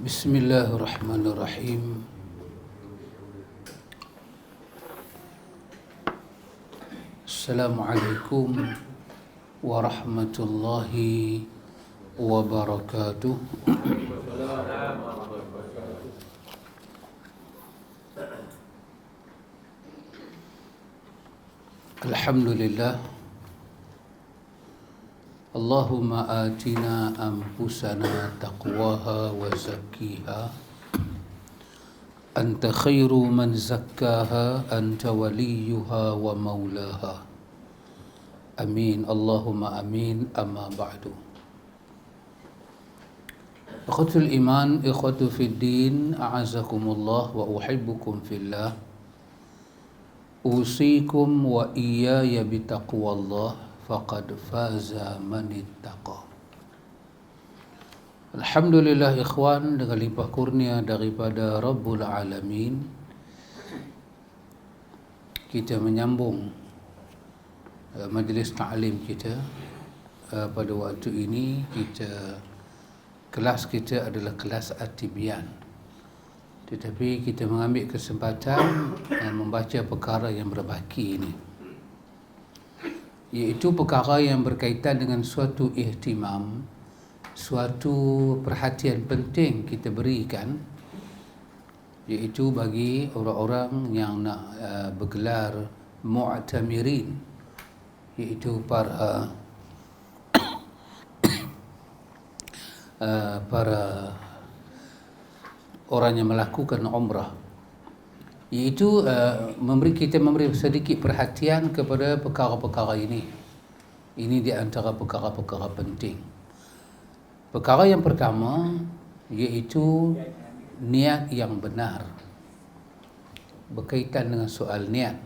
Bismillahirrahmanirrahim. Assalamualaikum warahmatullahi wabarakatuh. Alhamdulillah. Allahumma atina anfusana taqwaha wa zakkiha anta khairu man zakkaha anta waliyuha wa maulaha. Amin. Allahumma amin. Amma ba'du. Ikhwatul iman, ikhwatu fid din, a'azakumullah wa uhibbukum fillah. Usikum wa iyaya bitaqwallah faqad faza man ittaqa. Alhamdulillah ikhwan, dengan limpah kurnia daripada Rabbul Alamin, kita menyambung majlis ta'lim kita. Pada waktu ini kelas kita adalah kelas At-Tibyan, tetapi kita mengambil kesempatan membaca perkara yang berbaki ini, iaitu perkara yang berkaitan dengan suatu ihtimam, suatu perhatian penting kita berikan, iaitu bagi orang-orang yang nak bergelar mu'tamirin, iaitu para orang yang melakukan umrah, iaitu kita memberi sedikit perhatian kepada perkara-perkara ini. Ini di antara perkara-perkara penting. Perkara yang pertama iaitu niat yang benar. Berkaitan dengan soal niat,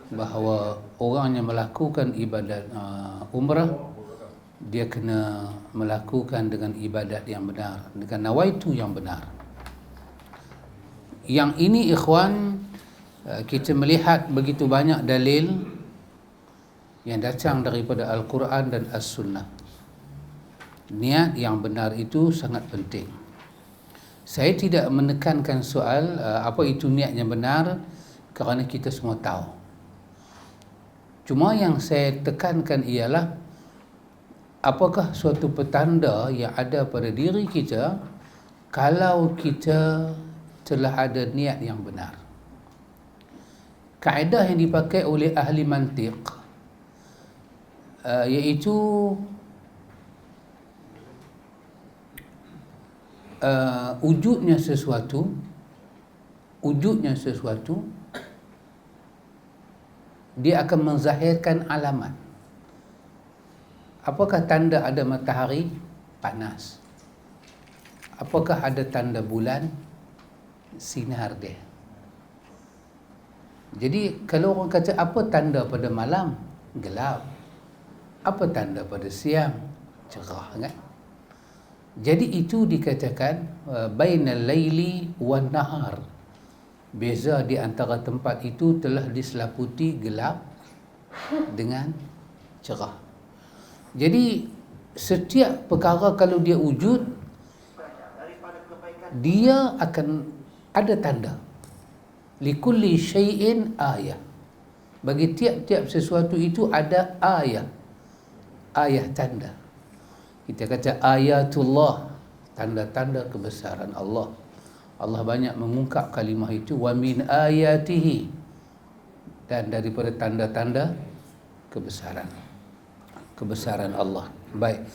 bahawa orang yang melakukan ibadat umrah, dia kena melakukan dengan ibadat yang benar, dengan nawaitu yang benar. Yang ini ikhwan, kita melihat begitu banyak dalil yang datang daripada Al-Quran dan As-Sunnah. Niat yang benar itu sangat penting. Saya tidak menekankan soal apa itu niat yang benar, kerana kita semua tahu. Cuma yang saya tekankan ialah, apakah suatu petanda yang ada pada diri kita kalau kita telah ada niat yang benar. Kaedah yang dipakai oleh ahli mantiq iaitu wujudnya sesuatu dia akan menzahirkan alamat. Apakah tanda ada matahari? Panas. Apakah ada tanda bulan? Sinar dia. Jadi kalau orang kata apa tanda pada malam? Gelap. Apa tanda pada siang? Cerah, kan? Jadi itu dikatakan bainal laili wan nahar. Beza di antara tempat itu telah diselaputi gelap dengan cerah. Jadi setiap perkara kalau dia wujud, dia akan ada tanda. Likulli syai'in ayah. Bagi tiap-tiap sesuatu itu ada ayah. Ayah tanda. Kita kata ayatullah, tanda-tanda kebesaran Allah. Allah banyak mengungkap kalimah itu, wa min ayatihi, dan daripada tanda-tanda kebesaran Allah. Baik.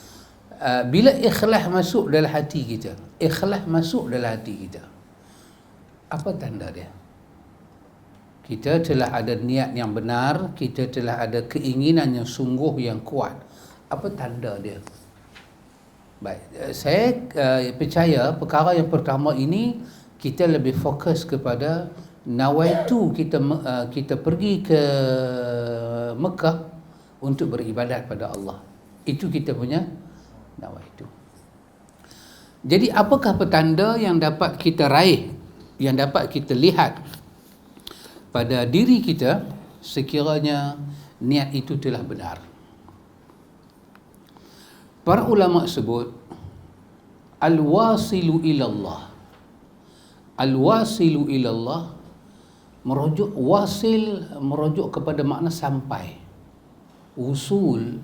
Bila ikhlas masuk dalam hati kita, apa tanda dia? kita telah ada niat yang benar, kita telah ada keinginan yang sungguh yang kuat. Apa tanda dia? Baik, saya percaya perkara yang pertama ini kita lebih fokus kepada nawaitu kita pergi ke Mekah untuk beribadat pada Allah. Itu kita punya nawaitu. Jadi apakah petanda yang dapat kita raih, yang dapat kita lihat pada diri kita sekiranya niat itu telah benar? Para ulama sebut al-wasilu ilallah. Al-wasilu ilallah merujuk kepada makna sampai. Usul,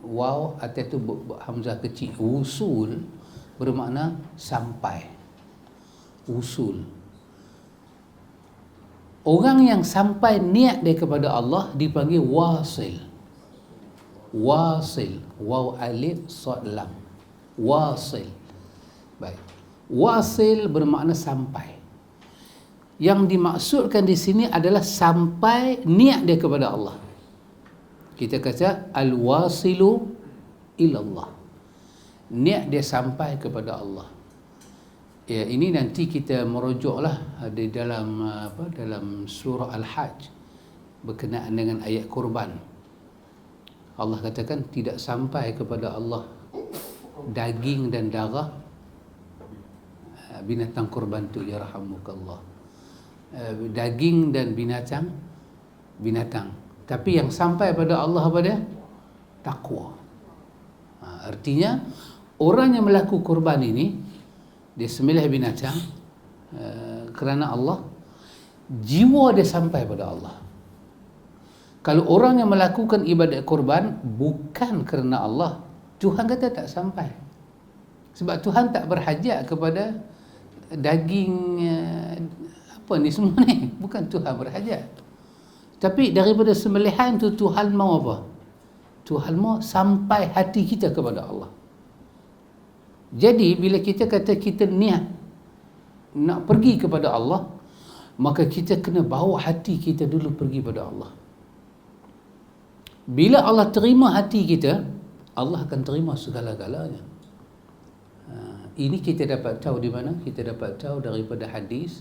waw atau itu hamzah kecil. Usul bermakna sampai. Usul. Orang yang sampai niat dia kepada Allah dipanggil wasil. Wasil. Waw alif sad lam. Wasil. Baik. Wasil bermakna sampai. Yang dimaksudkan di sini adalah sampai niat dia kepada Allah. Kita kata al-wasilu ilallah. Niat dia sampai kepada Allah. Ya, ini nanti kita merujuklah di dalam dalam surah Al-Hajj berkenaan dengan ayat kurban. Allah katakan tidak sampai kepada Allah daging dan darah binatang kurban tu, ya rahamukallah. Daging dan binatang. Tapi yang sampai pada Allah apa dia? Takwa. Artinya orang yang melakukan kurban ini, dia sembelih binatang kerana Allah, jiwa dia sampai pada Allah. Kalau orang yang melakukan ibadat kurban bukan kerana Allah, Tuhan kata tak sampai. Sebab Tuhan tak berhajat kepada daging apa ni semua ni. Bukan Tuhan berhajat. Tapi daripada sembelihan tu Tuhan mau apa? Tuhan mau sampai hati kita kepada Allah. Jadi bila kita kata kita niat nak pergi kepada Allah, maka kita kena bawa hati kita dulu pergi pada Allah. Bila Allah terima hati kita, Allah akan terima segala-galanya. Ini kita dapat tahu di mana? Kita dapat tahu daripada hadis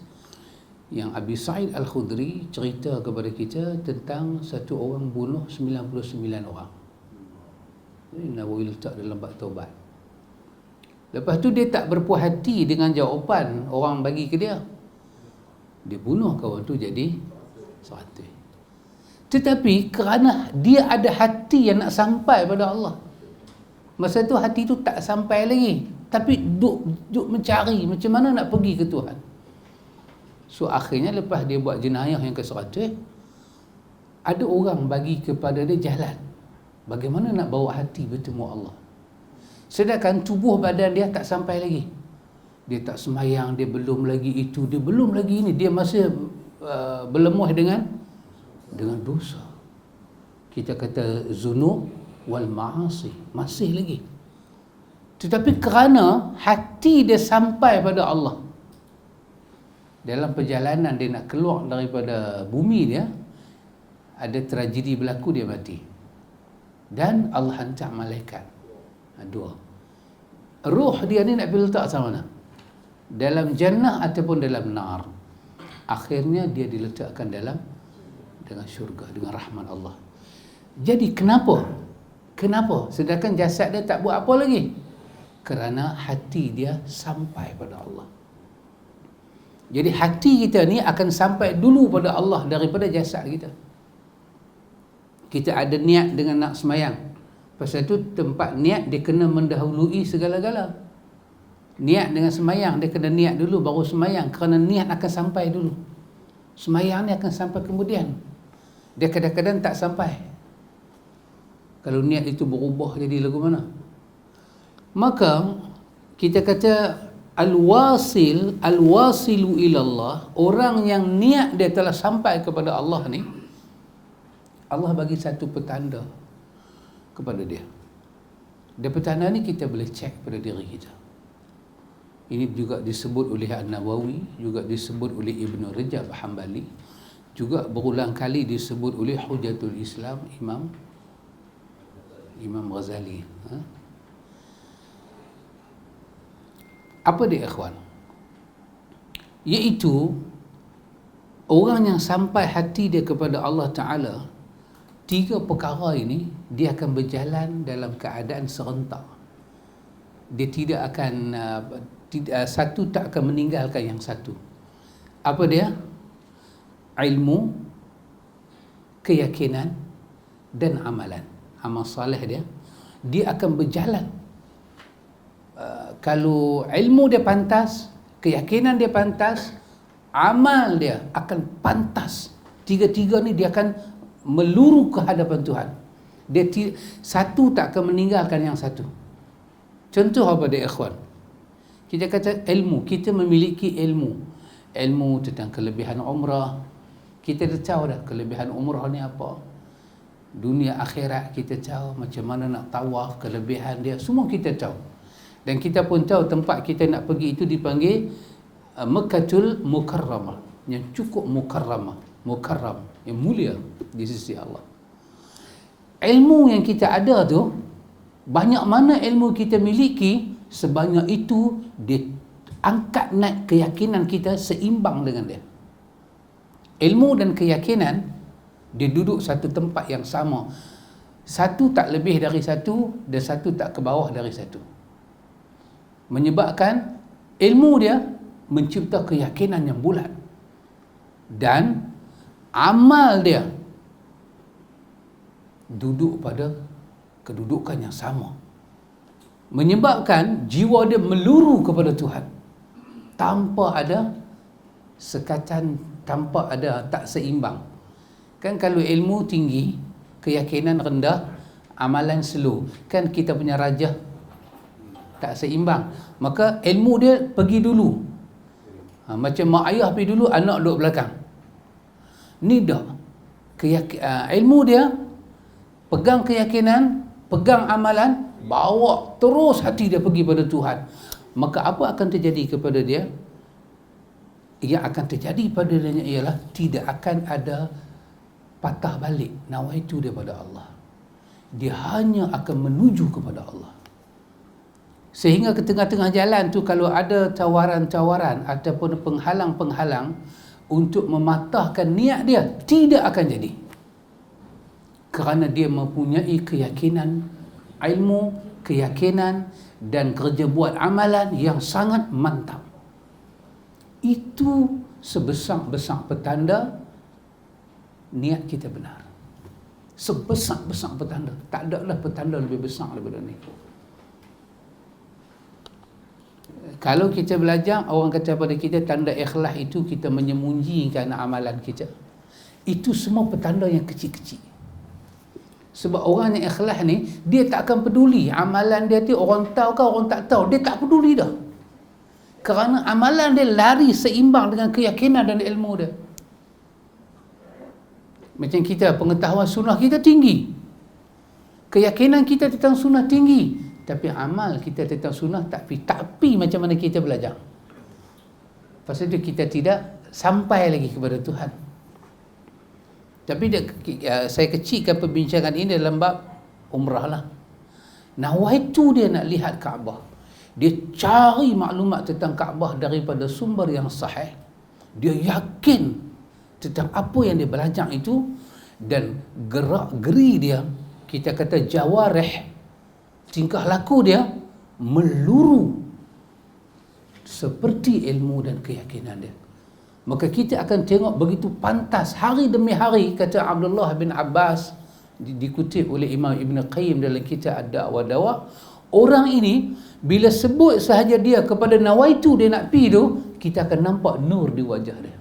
yang Abi Sa'id Al-Khudri cerita kepada kita tentang satu orang bunuh 99 orang. Ini Nawawi letak dalam bab taubat. Lepas tu dia tak berpuas hati dengan jawapan orang bagi ke dia. Dia bunuh kawan tu jadi 100. Tetapi kerana dia ada hati yang nak sampai pada Allah, masa tu hati tu tak sampai lagi, tapi duk mencari macam mana nak pergi ke Tuhan. So akhirnya lepas dia buat jenayah yang ke-100, ada orang bagi kepada dia jalan bagaimana nak bawa hati bertemu Allah. Sedangkan tubuh badan dia tak sampai lagi. Dia tak semayang, dia belum lagi itu, dia belum lagi ini, dia masih berlemuh dengan dosa. Kita kata zunub wal ma'asi, masih lagi. Tetapi kerana hati dia sampai pada Allah, dalam perjalanan dia nak keluar daripada bumi dia, ada tragedi berlaku, dia mati. Dan Allah hantar malaikat. Dua. Ruh dia ni nak pergi letak sama mana? Dalam jannah ataupun dalam nar. Akhirnya dia diletakkan dengan syurga, dengan rahmat Allah. Jadi kenapa? Sedangkan jasad dia tak buat apa lagi? Kerana hati dia sampai pada Allah. Jadi hati kita ni akan sampai dulu pada Allah daripada jasad kita. Kita ada niat dengan nak semayang. Pasal itu tempat niat dia kena mendahului segala-gala. Niat dengan semayang, dia kena niat dulu baru semayang. Kerana niat akan sampai dulu. Semayang ni akan sampai kemudian. Dia kadang-kadang tak sampai. Kalau niat itu berubah jadi lagu mana? Maka kita kata al-wasilu ilallah, orang yang niat dia telah sampai kepada Allah ni, Allah bagi satu petanda kepada dia. Dan petanda ni kita boleh cek pada diri kita. Ini juga disebut oleh An-Nawawi, juga disebut oleh Ibn Rajab Hanbali. juga berulang kali disebut oleh Hujatul Islam Imam Ghazali. Apa dia ikhwan? Iaitu orang yang sampai hati dia kepada Allah Ta'ala, 3 perkara ini dia akan berjalan dalam keadaan serentak. Dia tidak akan satu tak akan meninggalkan yang satu. Apa dia? Ilmu, keyakinan dan amalan. Amal soleh dia akan berjalan. Kalau ilmu dia pantas, keyakinan dia pantas, amal dia akan pantas. 3-3 ni dia akan meluru ke hadapan Tuhan. Dia satu tak akan meninggalkan yang satu. Contoh apa dia ikhwan? Kita kata ilmu, kita memiliki ilmu tentang kelebihan umrah. Kita dah tahu dah kelebihan umrah ni apa. Dunia akhirat kita tahu, macam mana nak tawaf, kelebihan dia, semua kita tahu. Dan kita pun tahu tempat kita nak pergi itu dipanggil Mekkatul Mukarramah, yang cukup mukarram, yang mulia di sisi Allah. Ilmu yang kita ada tu, banyak mana ilmu kita miliki, sebanyak itu dia angkat naik keyakinan kita seimbang dengan dia. Ilmu dan keyakinan dia duduk satu tempat yang sama. Satu tak lebih dari satu dan satu tak ke bawah dari satu. Menyebabkan ilmu dia mencipta keyakinan yang bulat, dan amal dia duduk pada kedudukan yang sama, menyebabkan jiwa dia meluru kepada Tuhan tanpa ada sekatan, tanpa ada tak seimbang. Kan kalau ilmu tinggi, keyakinan rendah, amalan slow, kan kita punya raja tak seimbang. Maka ilmu dia pergi dulu, macam mak ayah pergi dulu, anak duduk belakang. Ni dah ilmu dia pegang keyakinan, pegang amalan, bawa terus hati dia pergi pada Tuhan. Maka apa akan terjadi kepada dia? Yang akan terjadi pada dia ialah tidak akan ada patah balik nawaitu daripada Allah. Dia hanya akan menuju kepada Allah. Sehingga ke tengah-tengah jalan tu, kalau ada tawaran-tawaran ataupun penghalang-penghalang untuk mematahkan niat dia, tidak akan jadi. Kerana dia mempunyai keyakinan, ilmu, keyakinan dan kerja buat amalan yang sangat mantap. Itu sebesar-besar petanda niat kita benar. Sebesar-besar petanda. Tak ada lah petanda lebih besar daripada ni. Kalau kita belajar, orang kata pada kita tanda ikhlas itu kita menyembunyikan amalan kita. Itu semua petanda yang kecil-kecil. Sebab orang yang ikhlas ni, dia tak akan peduli amalan dia tu orang tahu ke orang tak tahu, dia tak peduli dah. Kerana amalan dia lari seimbang dengan keyakinan dan ilmu dia. Macam kita, pengetahuan sunnah kita tinggi, keyakinan kita tentang sunnah tinggi, tapi amal kita tentang sunnah tapi macam mana kita belajar. Pasal itu kita tidak sampai lagi kepada Tuhan. Tapi saya kecilkan perbincangan ini dalam bab umrah lah. Nawaitu dia nak lihat Kaabah. Dia cari maklumat tentang Kaabah daripada sumber yang sahih. Dia yakin tentang apa yang dia belajar itu, dan gerak-geri dia, kita kata jawarih, tingkah laku dia meluru seperti ilmu dan keyakinan dia. Maka kita akan tengok begitu pantas hari demi hari, kata Abdullah bin Abbas, dikutip oleh Imam Ibn Qayyim dalam kitab Ad-Da'wah Dawa, orang ini bila sebut sahaja dia kepada nawaitu dia nak pergi tu, kita akan nampak nur di wajah dia.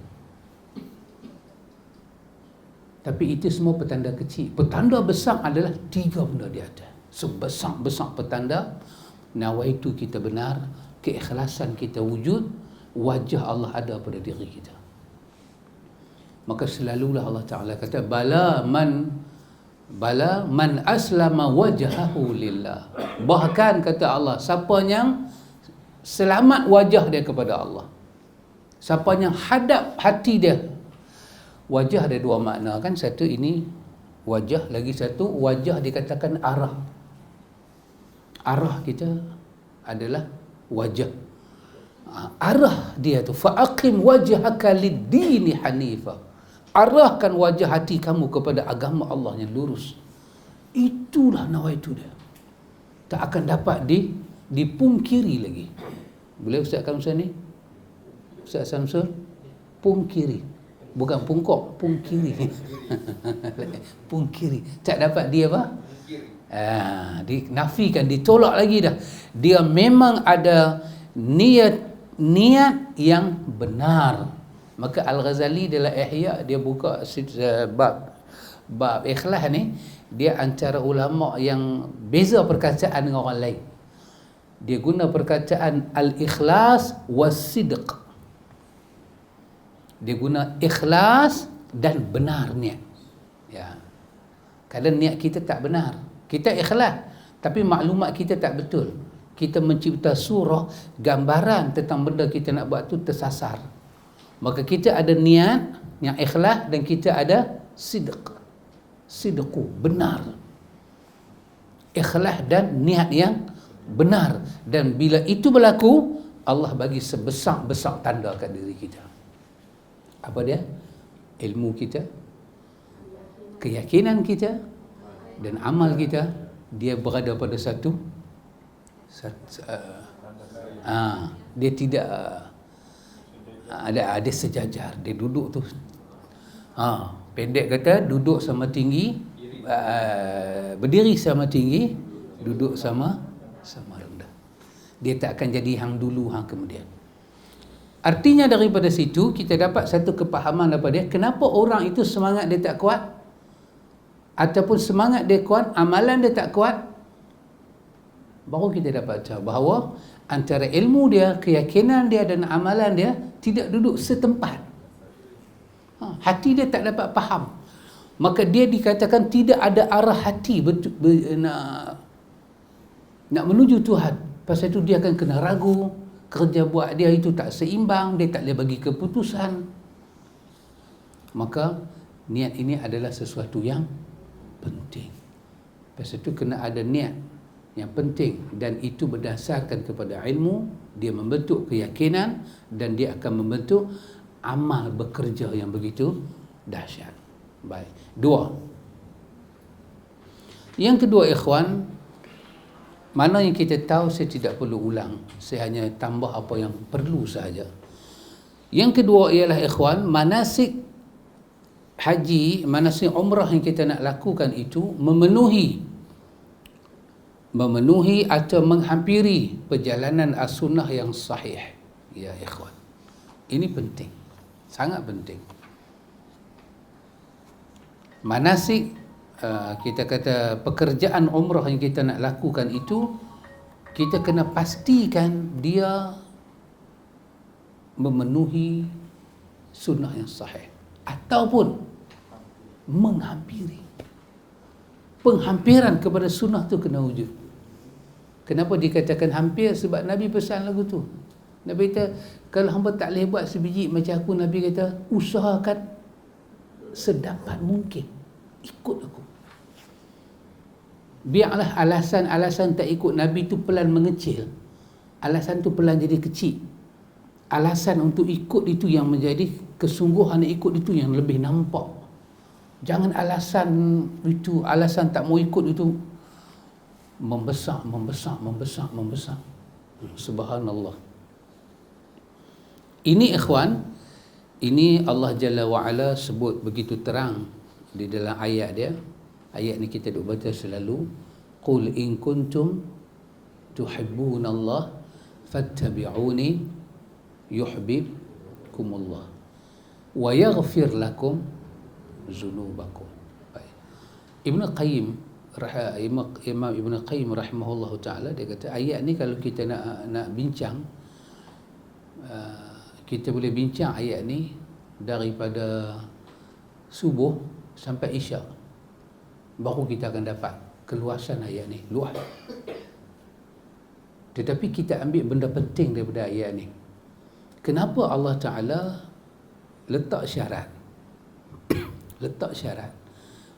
Tapi itu semua petanda kecil. Petanda besar adalah 3 benda di atas. Sebesar-besar petanda, nawaitu kita benar, keikhlasan kita wujud, wajah Allah ada pada diri kita. Maka selalulah Allah Ta'ala kata, bala man aslama wajhahu lillah. Bahkan kata Allah, siapa yang selamat wajah dia kepada Allah, siapa yang hadap hati dia, Wajah ada dua makna kan, satu ini wajah, lagi satu wajah dikatakan arah. Arah kita adalah wajah. Arah dia tu fa'aqim wajhaka lid-dini hanifa. Arahkan wajah hati kamu kepada agama Allah yang lurus. Itulah nawaitu dia. Tak akan dapat dipungkiri lagi. Boleh Ustaz Kamsah ni? Ustaz Samsul? Pungkiri. Bukan pungkok, pungkiri. Pungkiri. Tak dapat dia apa? Dinafikan, ditolak lagi dah. Dia memang ada niat yang benar. Maka Al-Ghazali dalam Ihya dia buka bab ikhlas ni, dia antara ulama yang beza perkataan dengan orang lain. Dia guna perkataan al-ikhlas was-sidq. Dia guna ikhlas dan benar niat. Ya. Kadang niat kita tak benar. Kita ikhlas, tapi maklumat kita tak betul. Kita mencipta surah, gambaran tentang benda kita nak buat tu tersasar. Maka kita ada niat yang ikhlas dan kita ada sidq. Sidqu, benar. Ikhlas dan niat yang benar. Dan bila itu berlaku, Allah bagi sebesar-besar tanda kat diri kita. Apa dia? Ilmu kita, keyakinan kita dan amal kita, dia berada pada dia tidak ada sejajar. Dia duduk tu pendek kata duduk sama tinggi, berdiri sama tinggi, duduk sama rendah. Dia tak akan jadi hang dulu hang kemudian. Artinya daripada situ kita dapat satu kepahaman daripada dia, kenapa orang itu semangat dia tak kuat, ataupun semangat dia kuat, amalan dia tak kuat. Baru kita dapat tahu bahawa antara ilmu dia, keyakinan dia dan amalan dia tidak duduk setempat. Hati dia tak dapat faham. Maka dia dikatakan tidak ada arah hati nak menuju Tuhan. Pasal itu dia akan kena ragu, kerja buat dia itu tak seimbang, dia tak boleh bagi keputusan. Maka niat ini adalah sesuatu yang penting. Pasal itu kena ada niat yang penting, dan itu berdasarkan kepada ilmu. Dia membentuk keyakinan dan dia akan membentuk amal bekerja yang begitu dahsyat. Baik. Yang kedua ikhwan, mana yang kita tahu saya tidak perlu ulang, saya hanya tambah apa yang perlu sahaja. Yang kedua ialah ikhwan, manasik haji, manasik umrah yang kita nak lakukan itu memenuhi atau menghampiri perjalanan as-sunnah yang sahih. Ya ikhwan, ini penting, sangat penting. Manasik, kita kata pekerjaan umrah yang kita nak lakukan itu, kita kena pastikan dia memenuhi sunnah yang sahih ataupun menghampiri. Penghampiran kepada sunnah tu kena wujud. Kenapa dikatakan hampir? Sebab Nabi pesan lagu tu. Nabi kata, kalau hamba tak boleh buat sebiji macam aku, Nabi kata, usahakan sedapat mungkin ikut aku. Biarlah alasan-alasan tak ikut Nabi tu pelan mengecil, alasan tu pelan jadi kecil. Alasan untuk ikut itu yang menjadi kesungguhan ikut itu yang lebih nampak. Jangan alasan tak mau ikut itu membesar. Subhanallah. Ini ikhwan, ini Allah Jalla wa'ala sebut begitu terang di dalam ayat dia. Ayat ni kita duk baca selalu. Qul in kuntum tuhibbunallah fattabi'uni yuhibbukumullah wa yaghfir lakum zunubakum. Ibn Qayyim, Imam Ibn Qayyim rahimahullah ta'ala, dia kata ayat ni kalau kita nak bincang, kita boleh bincang ayat ni daripada subuh sampai isyak, baru kita akan dapat keluasan ayat ni, luas. Tetapi kita ambil benda penting daripada ayat ni. Kenapa Allah Ta'ala letak syarat? Letak syarat.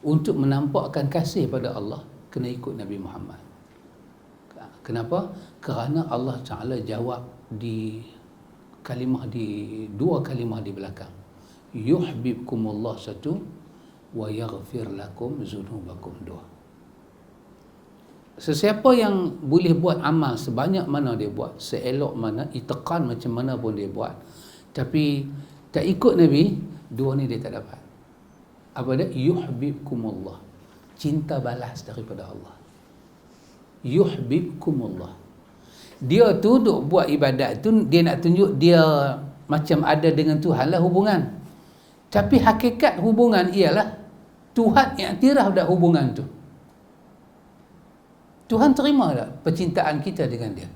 Untuk menampakkan kasih pada Allah, kena ikut Nabi Muhammad. Kenapa? Kerana Allah Ta'ala jawab di dua kalimah di belakang. Yuhibbukumullah satu, wa yaghfir lakum zunubakum dua. Sesiapa yang boleh buat amal sebanyak mana dia buat, seelok mana, itekan macam mana pun dia buat, tapi tak ikut Nabi, dua ni dia tak dapat. Apa dia? Yuhibbukumullah, cinta balas daripada Allah. Yuhibbukumullah. Dia tu duk buat ibadat tu, dia nak tunjuk dia macam ada dengan Tuhan lah hubungan. Tapi hakikat hubungan ialah Tuhan iktiraf dah hubungan tu. Tuhan terima tak percintaan kita dengan dia?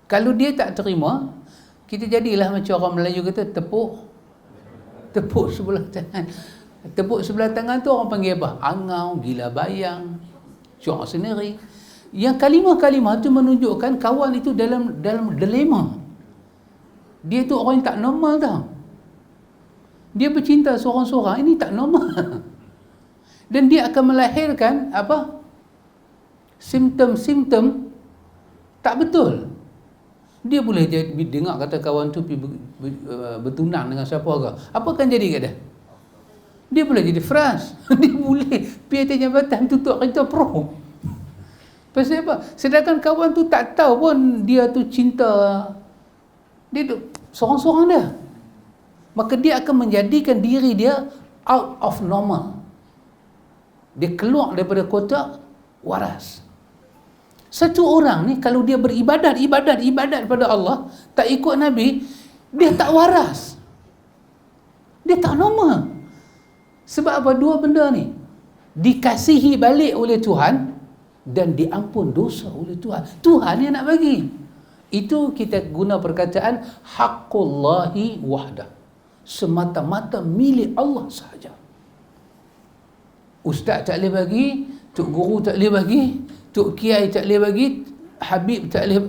Kalau dia tak terima, kita jadilah macam orang Melayu kata, tepuk sebelah tangan. Tepuk sebelah tangan tu orang panggil apa? Angau, gila bayang, syok sendiri. Yang kalimah-kalimah tu menunjukkan kawan itu dalam dilema. Dia tu orang yang tak normal tau. Dia bercinta seorang-seorang, ini tak normal. Dan dia akan melahirkan apa? Simptom-simptom tak betul. Dia boleh dengar kata kawan tu bertunang dengan siapa ke. Apa akan jadi kat dia? Dia boleh jadi frust. Dia boleh pergi atas jabatan tutup kereta pro. Pasal apa? Sedangkan kawan tu tak tahu pun dia tu cinta. Dia seorang-seorang dia. Maka dia akan menjadikan diri dia out of normal. Dia keluar daripada kotak waras. Satu orang ni kalau dia beribadat pada Allah, tak ikut Nabi, dia tak waras. Dia tak normal. Sebab apa? Dua benda ni dikasihi balik oleh Tuhan dan diampun dosa oleh Tuhan. Tuhan yang nak bagi. Itu kita guna perkataan haqqullahi wahdah. Semata-mata milik Allah sahaja. Ustaz tak boleh bagi, tok guru tak boleh bagi, tok kiai tak boleh bagi, habib tak boleh,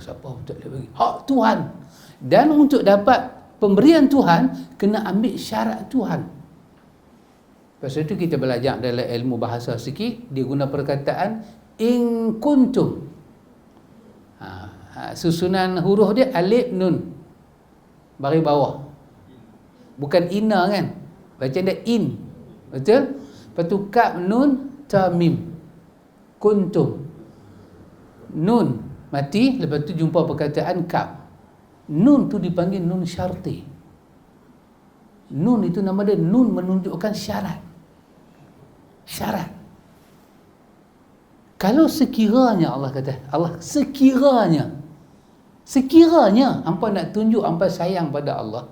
siapa pun tak boleh bagi. Hak Tuhan. Dan untuk dapat pemberian Tuhan, kena ambil syarat Tuhan. Pasal itu kita belajar dalam ilmu bahasa sikit, dia guna perkataan in kuntum. Susunan huruf dia alif nun baris bawah. Bukan inna kan? Baca dia in. Betul? Lepas tu kaf nun ta mim. Kuntum. Nun mati, lepas tu jumpa perkataan kaf. Nun tu dipanggil nun syarti. Nun itu nama dia, nun menunjukkan syarat. Syarat. Kalau sekiranya Allah kata, Allah sekiranya hampa nak tunjuk hampa sayang pada Allah,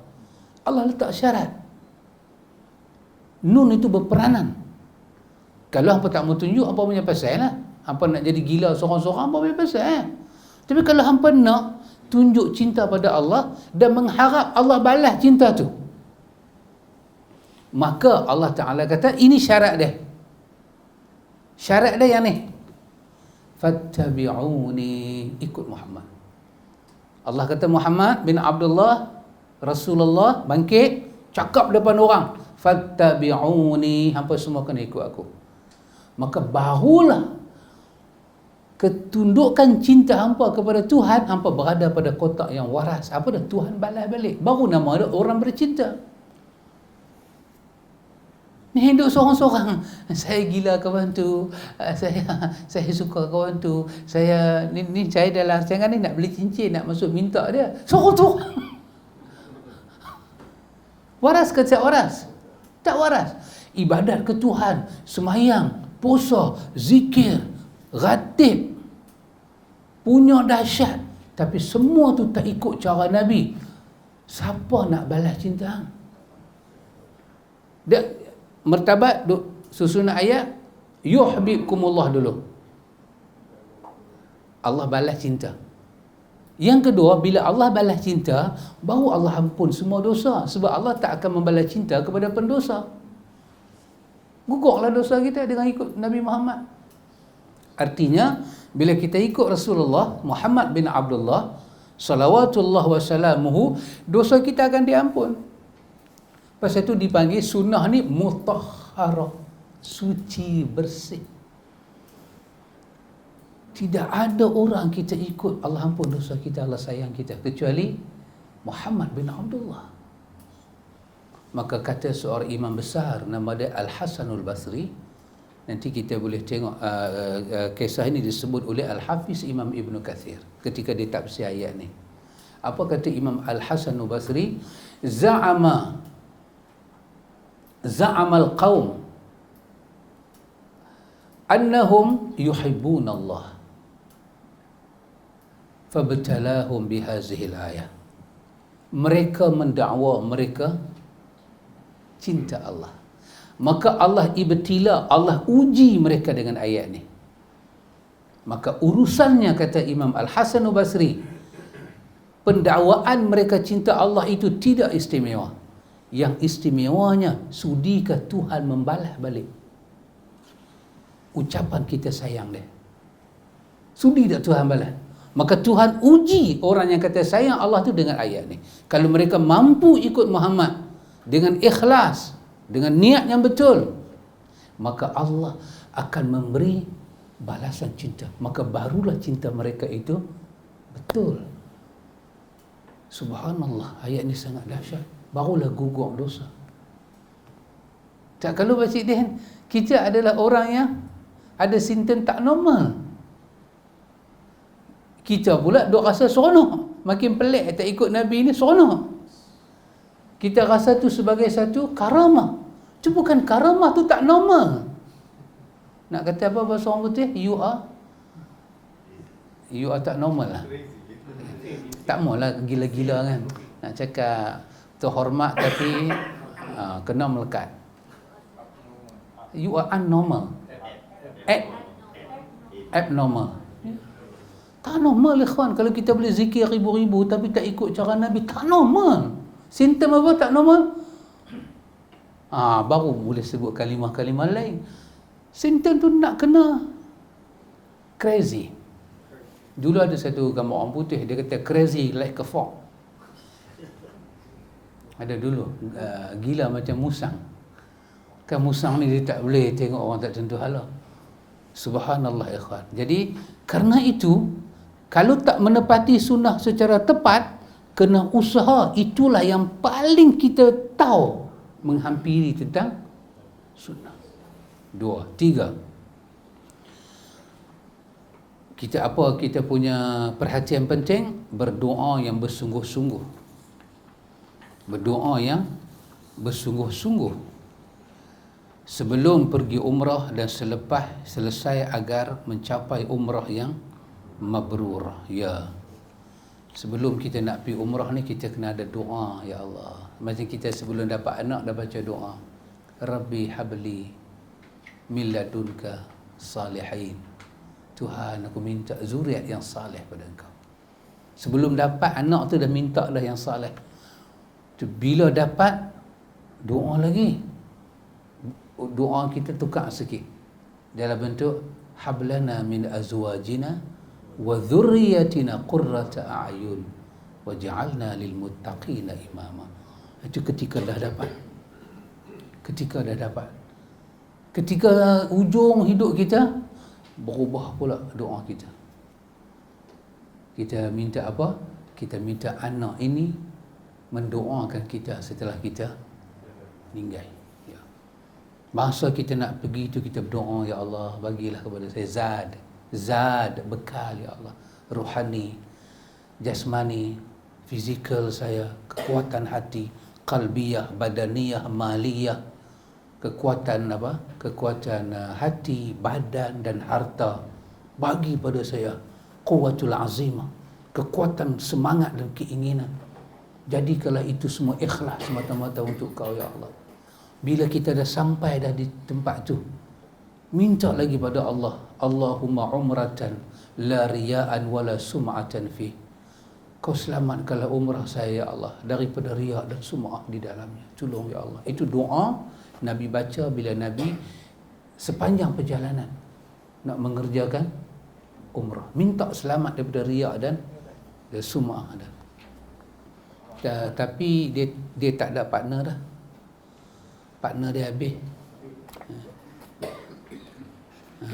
Allah letak syarat. Nun itu berperanan. Kalau hampa tak mau tunjuk, hampa punya pasal lah. Hampa nak jadi gila seorang-seorang, hampa punya pasal. Tapi kalau hampa nak tunjuk cinta pada Allah dan mengharap Allah balas cinta tu, maka Allah Ta'ala kata, ini syarat dia. Syarat dia yang ni. Fattabi'uni, ikut Muhammad. Allah kata Muhammad bin Abdullah, Rasulullah, bangkit, cakap depan orang. Fattabi'uni, hampa semua kena ikut aku. Maka barulah ketundukan cinta hampa kepada Tuhan, hampa berada pada kotak yang waras. Apa dah? Tuhan balas balik. Baru nama ada orang bercinta. Ni hidup seorang-seorang. Saya gila kawan tu. Saya suka kawan tu. Saya ni saya dah larang ni nak beli cincin, nak masuk minta dia. Seorang-seorang. Waras ke tak waras? Tak waras. Ibadat ke Tuhan, semayang, puasa, zikir, ratib, punya dahsyat, tapi semua tu tak ikut cara Nabi. Siapa nak balas cinta? Dia martabat susunan ayat yuhibbukumullah dulu. Allah balas cinta. Yang kedua, bila Allah balas cinta, baru Allah ampun semua dosa. Sebab Allah tak akan membalas cinta kepada pendosa. Gugurlah dosa kita dengan ikut Nabi Muhammad. Artinya, bila kita ikut Rasulullah Muhammad bin Abdullah salawatullah wassalamuhu, dosa kita akan diampun. Pasal tu dipanggil sunnah ni mutahharah, suci, bersih. Tidak ada orang kita ikut Allah ampun dosa kita, Allah sayang kita, kecuali Muhammad bin Abdullah. Maka kata seorang imam besar nama dia Al-Hasanul Basri, nanti kita boleh tengok kisah ini disebut oleh Al-Hafiz Imam Ibn Kathir ketika dia tafsir ayat ni. Apa kata Imam Al-Hasanul Basri? Za'amal qaum annahum yuhibbun Allah fabtalahum bihazihil ayah. Mereka mendakwa mereka cinta Allah, maka Allah ibtila, Allah uji mereka dengan ayat ni. Maka urusannya, kata Imam Al-Hasan Basri, pendakwaan mereka cinta Allah itu tidak istimewa. Yang istimewanya, sudikah Tuhan membalas balik ucapan kita sayang dia? Sudi tak Tuhan balas? Maka Tuhan uji orang yang kata sayang Allah tu dengan ayat ni. Kalau mereka mampu ikut Muhammad dengan ikhlas, dengan niat yang betul, maka Allah akan memberi balasan cinta. Maka barulah cinta mereka itu betul. Subhanallah, ayat ni sangat dahsyat. Barulah gugur dosa. Tak, kalau Pak Cik Din, kita adalah orang yang ada simptom tak normal. Kita pula duk rasa seronok, makin pelik tak ikut Nabi ni, seronok. Kita rasa tu sebagai satu karamah. Itu bukan karamah, tu tak normal. Nak kata apa bahasa orang putih? You are tak normal lah. Tak maulah gila-gila kan. Nak cakap terhormat tapi kena melekat. You are unnormal. Abnormal. Tak normal ikhwan. Kalau kita boleh zikir ribu-ribu tapi tak ikut cara Nabi, tak normal. Simptom apa tak normal? Baru boleh sebut kalimah-kalimah lain. Simptom tu nak kena crazy. Dulu ada satu gambar orang putih, dia kata crazy like a frog. Ada dulu, gila macam musang. Kan musang ni dia tak boleh tengok orang tak tentu hala. Subhanallah ikhwan. Jadi kerana itu, kalau tak menepati sunnah secara tepat, kena usaha. Itulah yang paling kita tahu menghampiri tentang sunnah. 2, 3. Kita punya perhatian penting, berdoa yang bersungguh-sungguh. Berdoa yang bersungguh-sungguh sebelum pergi umrah dan selesai agar mencapai umrah yang mabrur. Ya. Sebelum kita nak pergi umrah ni, kita kena ada doa. Ya Allah, macam kita sebelum dapat anak dah baca doa, Rabbi habli min ladunka salihin. Tuhan, aku minta zuriat yang saleh pada Engkau. Sebelum dapat anak tu dah minta dah yang saleh. Bila dapat, doa lagi. Doa kita tukar sikit dalam bentuk hablana min azwajina wa dhurriyyatina qurrata a'yun waj'alna lil muttaqina imama. Itu ketika dah dapat. Ketika ujung hidup kita, berubah pula doa kita. Kita minta apa? Kita minta anak ini mendoakan kita setelah kita meninggal. Ya. Masa kita nak pergi itu, kita berdoa, Ya Allah, bagilah kepada saya zad, bekal, Ya Allah, rohani, jasmani, fizikal saya, kekuatan hati, qalbiyah, badaniyah, maliyah, kekuatan apa? Kekuatan hati, badan dan harta. Bagi pada saya quwwatul azimah, kekuatan semangat dan keinginan. Jadikanlah itu semua ikhlas semata-mata untuk Kau, Ya Allah. Bila kita dah sampai dah di tempat tu, minta lagi pada Allah, Allahumma umratan la riya'an wala sum'atan fi. Kau selamatkanlah umrah saya, Ya Allah, daripada riya' dan sum'ah di dalamnya. Tolong, Ya Allah. Itu doa Nabi baca bila Nabi sepanjang perjalanan nak mengerjakan umrah. Minta selamat daripada riya' dan sum'ah. Tapi dia tak ada partner dah. Partner dia habis.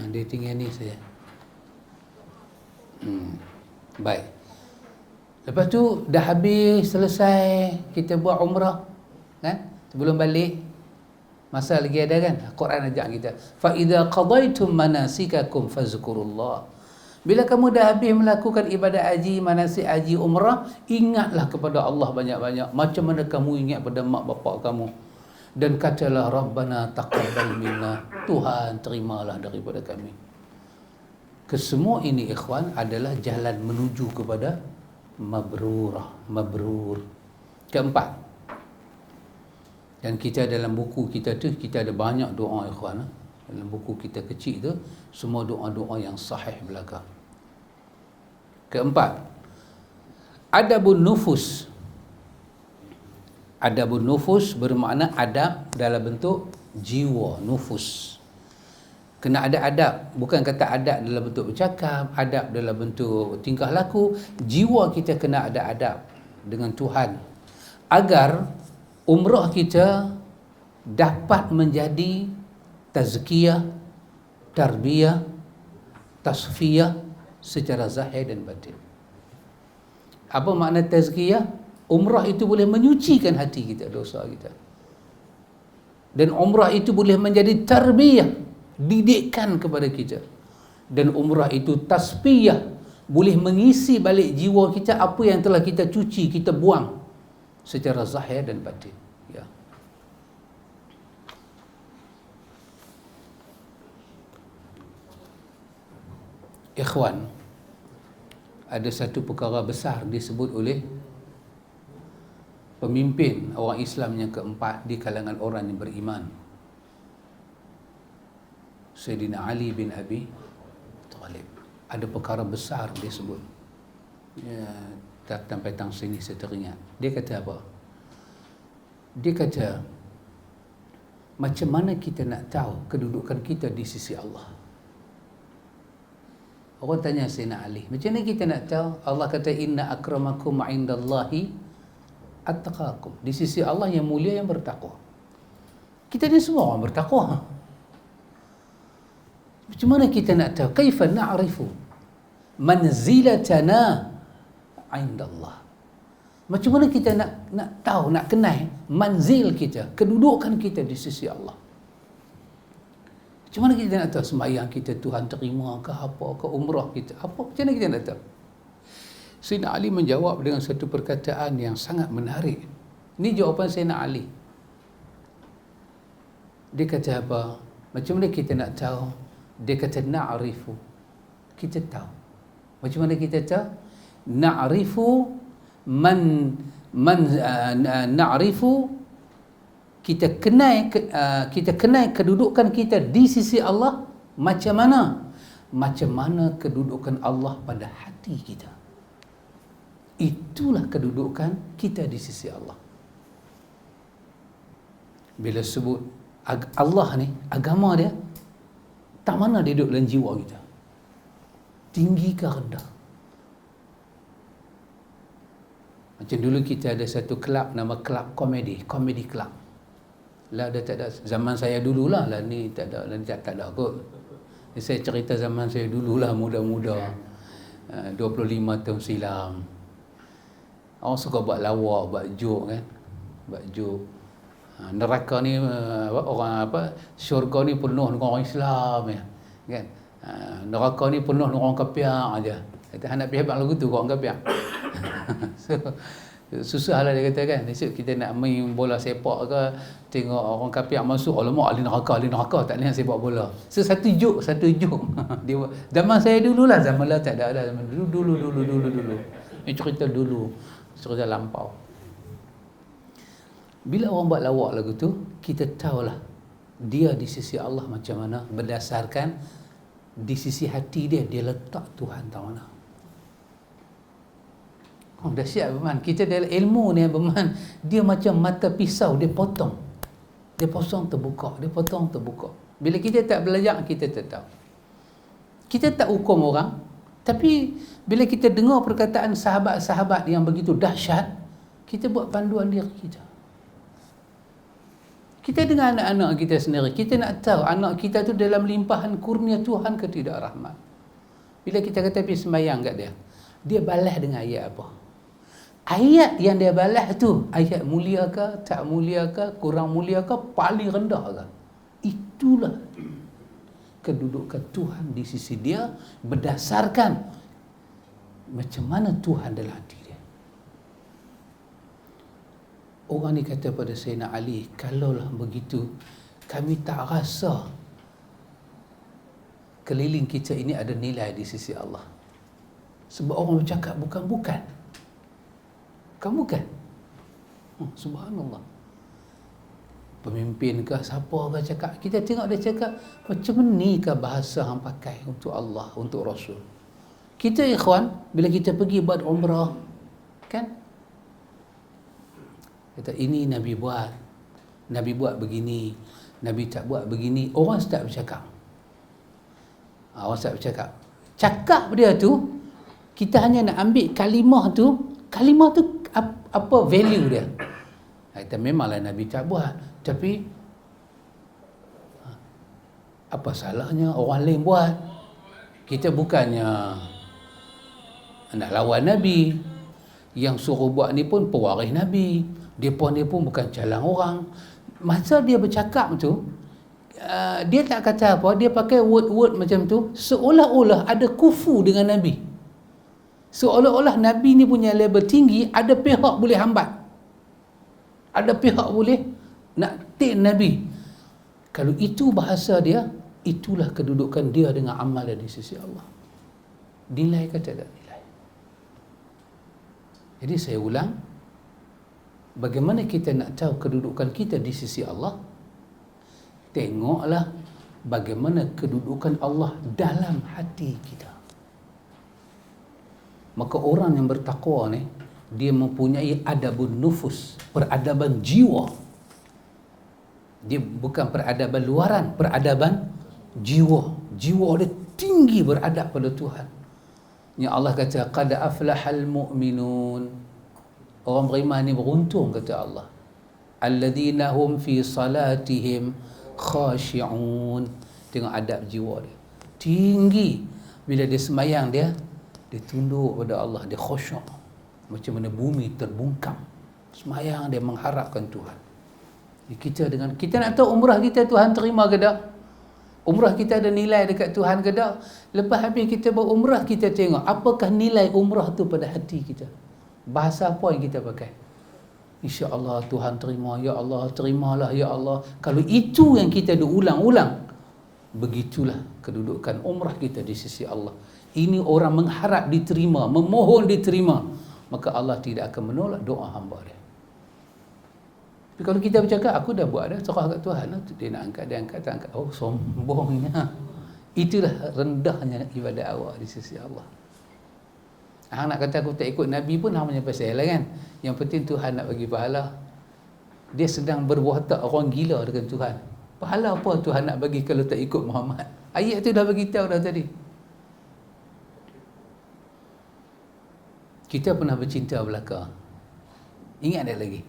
Dia tinggal ni saja. Baik. Lepas tu dah habis, selesai kita buat umrah, kan? Sebelum balik, masa lagi ada kan? Quran ajak kita. Fa idza qadaitum manasikakum fazkurullah. Bila kamu dah habis melakukan ibadat haji, manasik haji, umrah, ingatlah kepada Allah banyak-banyak. Macam mana kamu ingat pada mak bapak kamu. Dan katalah Rabbana taqabbal minna. Tuhan terimalah daripada kami. Kesemua ini ikhwan adalah jalan menuju kepada mabrur. Keempat. Dan kita dalam buku kita tu, kita ada banyak doa ikhwan. Dalam buku kita kecil tu, semua doa-doa yang sahih belakang. Keempat, adabun nufus. Adabun nufus bermakna adab dalam bentuk jiwa, nufus. Kena ada adab, bukan kata adab dalam bentuk bercakap, adab dalam bentuk tingkah laku. Jiwa kita kena ada adab dengan Tuhan, agar umrah kita dapat menjadi tazkiyah, tarbiyah, tasfiyah secara zahir dan batin. Apa makna tazkiyah? Umrah itu boleh menyucikan hati kita, dosa kita. Dan umrah itu boleh menjadi tarbiyah, didikan kepada kita. Dan umrah itu tasfiyah, boleh mengisi balik jiwa kita apa yang telah kita cuci, kita buang secara zahir dan batin. Ya. Ikhwan, ada satu perkara besar disebut oleh pemimpin orang Islam yang keempat di kalangan orang yang beriman, Sayyidina Ali bin Abi Talib. Ada perkara besar disebut. Ya, sampai tang sini saya teringat. Dia kata apa? Dia kata, macam mana kita nak tahu kedudukan kita di sisi Allah? Orang tanya Sayyidina Ali, macam mana kita nak tahu? Allah kata, inna akramakum indallahi attaqakum. Di sisi Allah yang mulia yang bertakwa. Kita ni semua orang bertakwa. Macam mana kita nak tahu? Kaifa na'rifu manzilatana indallah? Macam mana kita nak tahu, nak kenal manzil kita, kedudukan kita di sisi Allah? Macam mana kita nak tahu sembahyang kita Tuhan terima ke apa, ke umrah kita apa? Macam mana kita nak tahu? Sayyidina Ali menjawab dengan satu perkataan yang sangat menarik. Ini jawapan Sayyidina Ali. Dia kata apa? Macam mana kita nak tahu? Dia kata na'rifu. Kita tahu. Macam mana kita tahu? Na'rifu na'rifu, kita kenal kedudukan kita di sisi Allah macam mana? Macam mana kedudukan Allah pada hati kita. Itulah kedudukan kita di sisi Allah. Bila sebut Allah ni, agama dia, tak mana dia duduk dalam jiwa kita. Tinggi ke rendah. Macam dulu kita ada satu kelab nama kelab comedy club. Lah dah tak ada, zaman saya dululah lah ni tak ada, lah ni tak ada kot. Saya cerita zaman saya dululah, muda-muda, 25 tahun silam. Orang suka buat lawak, buat joke kan. Buat joke. Neraka ni syurga ni penuh dengan orang Islam ya. Kan? Neraka ni penuh dengan orang kafir aja. Kata nak pergi habaq lagu tu orang kafir. So, susahlah dia kata kan. Esok kita nak main bola sepak ke, tengok orang kafir masuk, alamak ahli neraka, tak boleh sepak bola. So satu joke. Dia zaman saya dululah, zaman lah tak ada zaman dulu. Ini cerita dulu. Cerita lampau. Bila orang buat lawak lagu tu, kita tahulah dia di sisi Allah macam mana berdasarkan di sisi hati dia letak Tuhan tahu mana. Oh, dahsyat berman. Kita dalam ilmu ni berman, dia macam mata pisau, dia potong. Dia potong terbuka, dia potong terbuka. Bila kita tak belajar, kita tak tahu. Kita tak hukum orang, tapi bila kita dengar perkataan sahabat-sahabat yang begitu dahsyat, kita buat panduan diri kita. Kita dengan anak-anak kita sendiri, kita nak tahu anak kita tu dalam limpahan kurnia Tuhan ke tidak rahmat. Bila kita kata pergi sembahyang kat dia, dia balas dengan ayat apa? Ayat yang dia balas tu, ayat mulia ke, tak mulia ke, kurang mulia ke, paling rendah ke? Itulah kedudukan Tuhan di sisi dia berdasarkan macam mana Tuhan dalam hati dia. Orang ni kata pada Sayyidina Ali, kalaulah begitu, kami tak rasa keliling kita ini ada nilai di sisi Allah. Sebab orang bercakap bukan. Subhanallah. Pemimpin ke siapa ke cakap, kita tengok dia cakap macam ni ke bahasa hang pakai untuk Allah, untuk Rasul. Kita ikhwan, bila kita pergi buat umrah, kan? Kata ini Nabi buat begini, Nabi tak buat begini, orang start bercakap. Cakap dia tu, kita hanya nak ambil kalimah tu apa value dia. Kata memanglah Nabi tak buat, tapi apa salahnya orang lain buat? Kita bukannya nak lawan Nabi. Yang suruh buat ni pun pewaris Nabi. Depa ni pun bukan calang orang. Masa dia bercakap tu, dia tak kata apa, dia pakai word-word macam tu, seolah-olah ada kufu dengan Nabi. Seolah-olah Nabi ni punya level tinggi, ada pihak boleh hambat. Ada pihak boleh nak take Nabi. Kalau itu bahasa dia, itulah kedudukan dia dengan amal dia di sisi Allah. Nilai kata tak nilai. Jadi saya ulang, bagaimana kita nak tahu kedudukan kita di sisi Allah? Tengoklah bagaimana kedudukan Allah dalam hati kita. Maka orang yang bertakwa ni, dia mempunyai adabun nufus, peradaban jiwa. Dia bukan peradaban luaran, peradaban jiwa. Jiwa dia tinggi beradab pada Tuhan. Yang Allah kata, qad aflahal mu'minun. Orang beriman ni beruntung, kata Allah. Alladzina hum fi salatihim khashi'un. Tengok adab jiwa dia. Tinggi. Bila dia sembahyang dia tunduk pada Allah, dia khusyuk. Macam mana bumi terbungkam. Sembahyang dia mengharapkan Tuhan. Kita nak tahu umrah kita Tuhan terima ke tak? Umrah kita ada nilai dekat Tuhan ke tak? Lepas habis kita berumrah, kita tengok apakah nilai umrah tu pada hati kita. Bahasa apa yang kita pakai? InsyaAllah Tuhan terima, ya Allah terimalah, ya Allah. Kalau itu yang kita ulang-ulang, begitulah kedudukan umrah kita di sisi Allah. Ini orang mengharap diterima, memohon diterima, maka Allah tidak akan menolak doa hamba dia. Tapi kalau kita bercakap, aku dah buat dah, serah kat Tuhan, dia nak angkat, dia angkat, tak angkat. Oh, sombongnya. Itulah rendahnya ibadat awak di sisi Allah. Hang nak kata aku tak ikut Nabi pun hang punya pasal lah kan. Yang penting Tuhan nak bagi pahala. Dia sedang berwatak orang gila dengan Tuhan. Pahala apa Tuhan nak bagi kalau tak ikut Muhammad? Ayat tu dah bagi tahu dah tadi. Kita pernah bercinta belaka. Ingat tak lagi?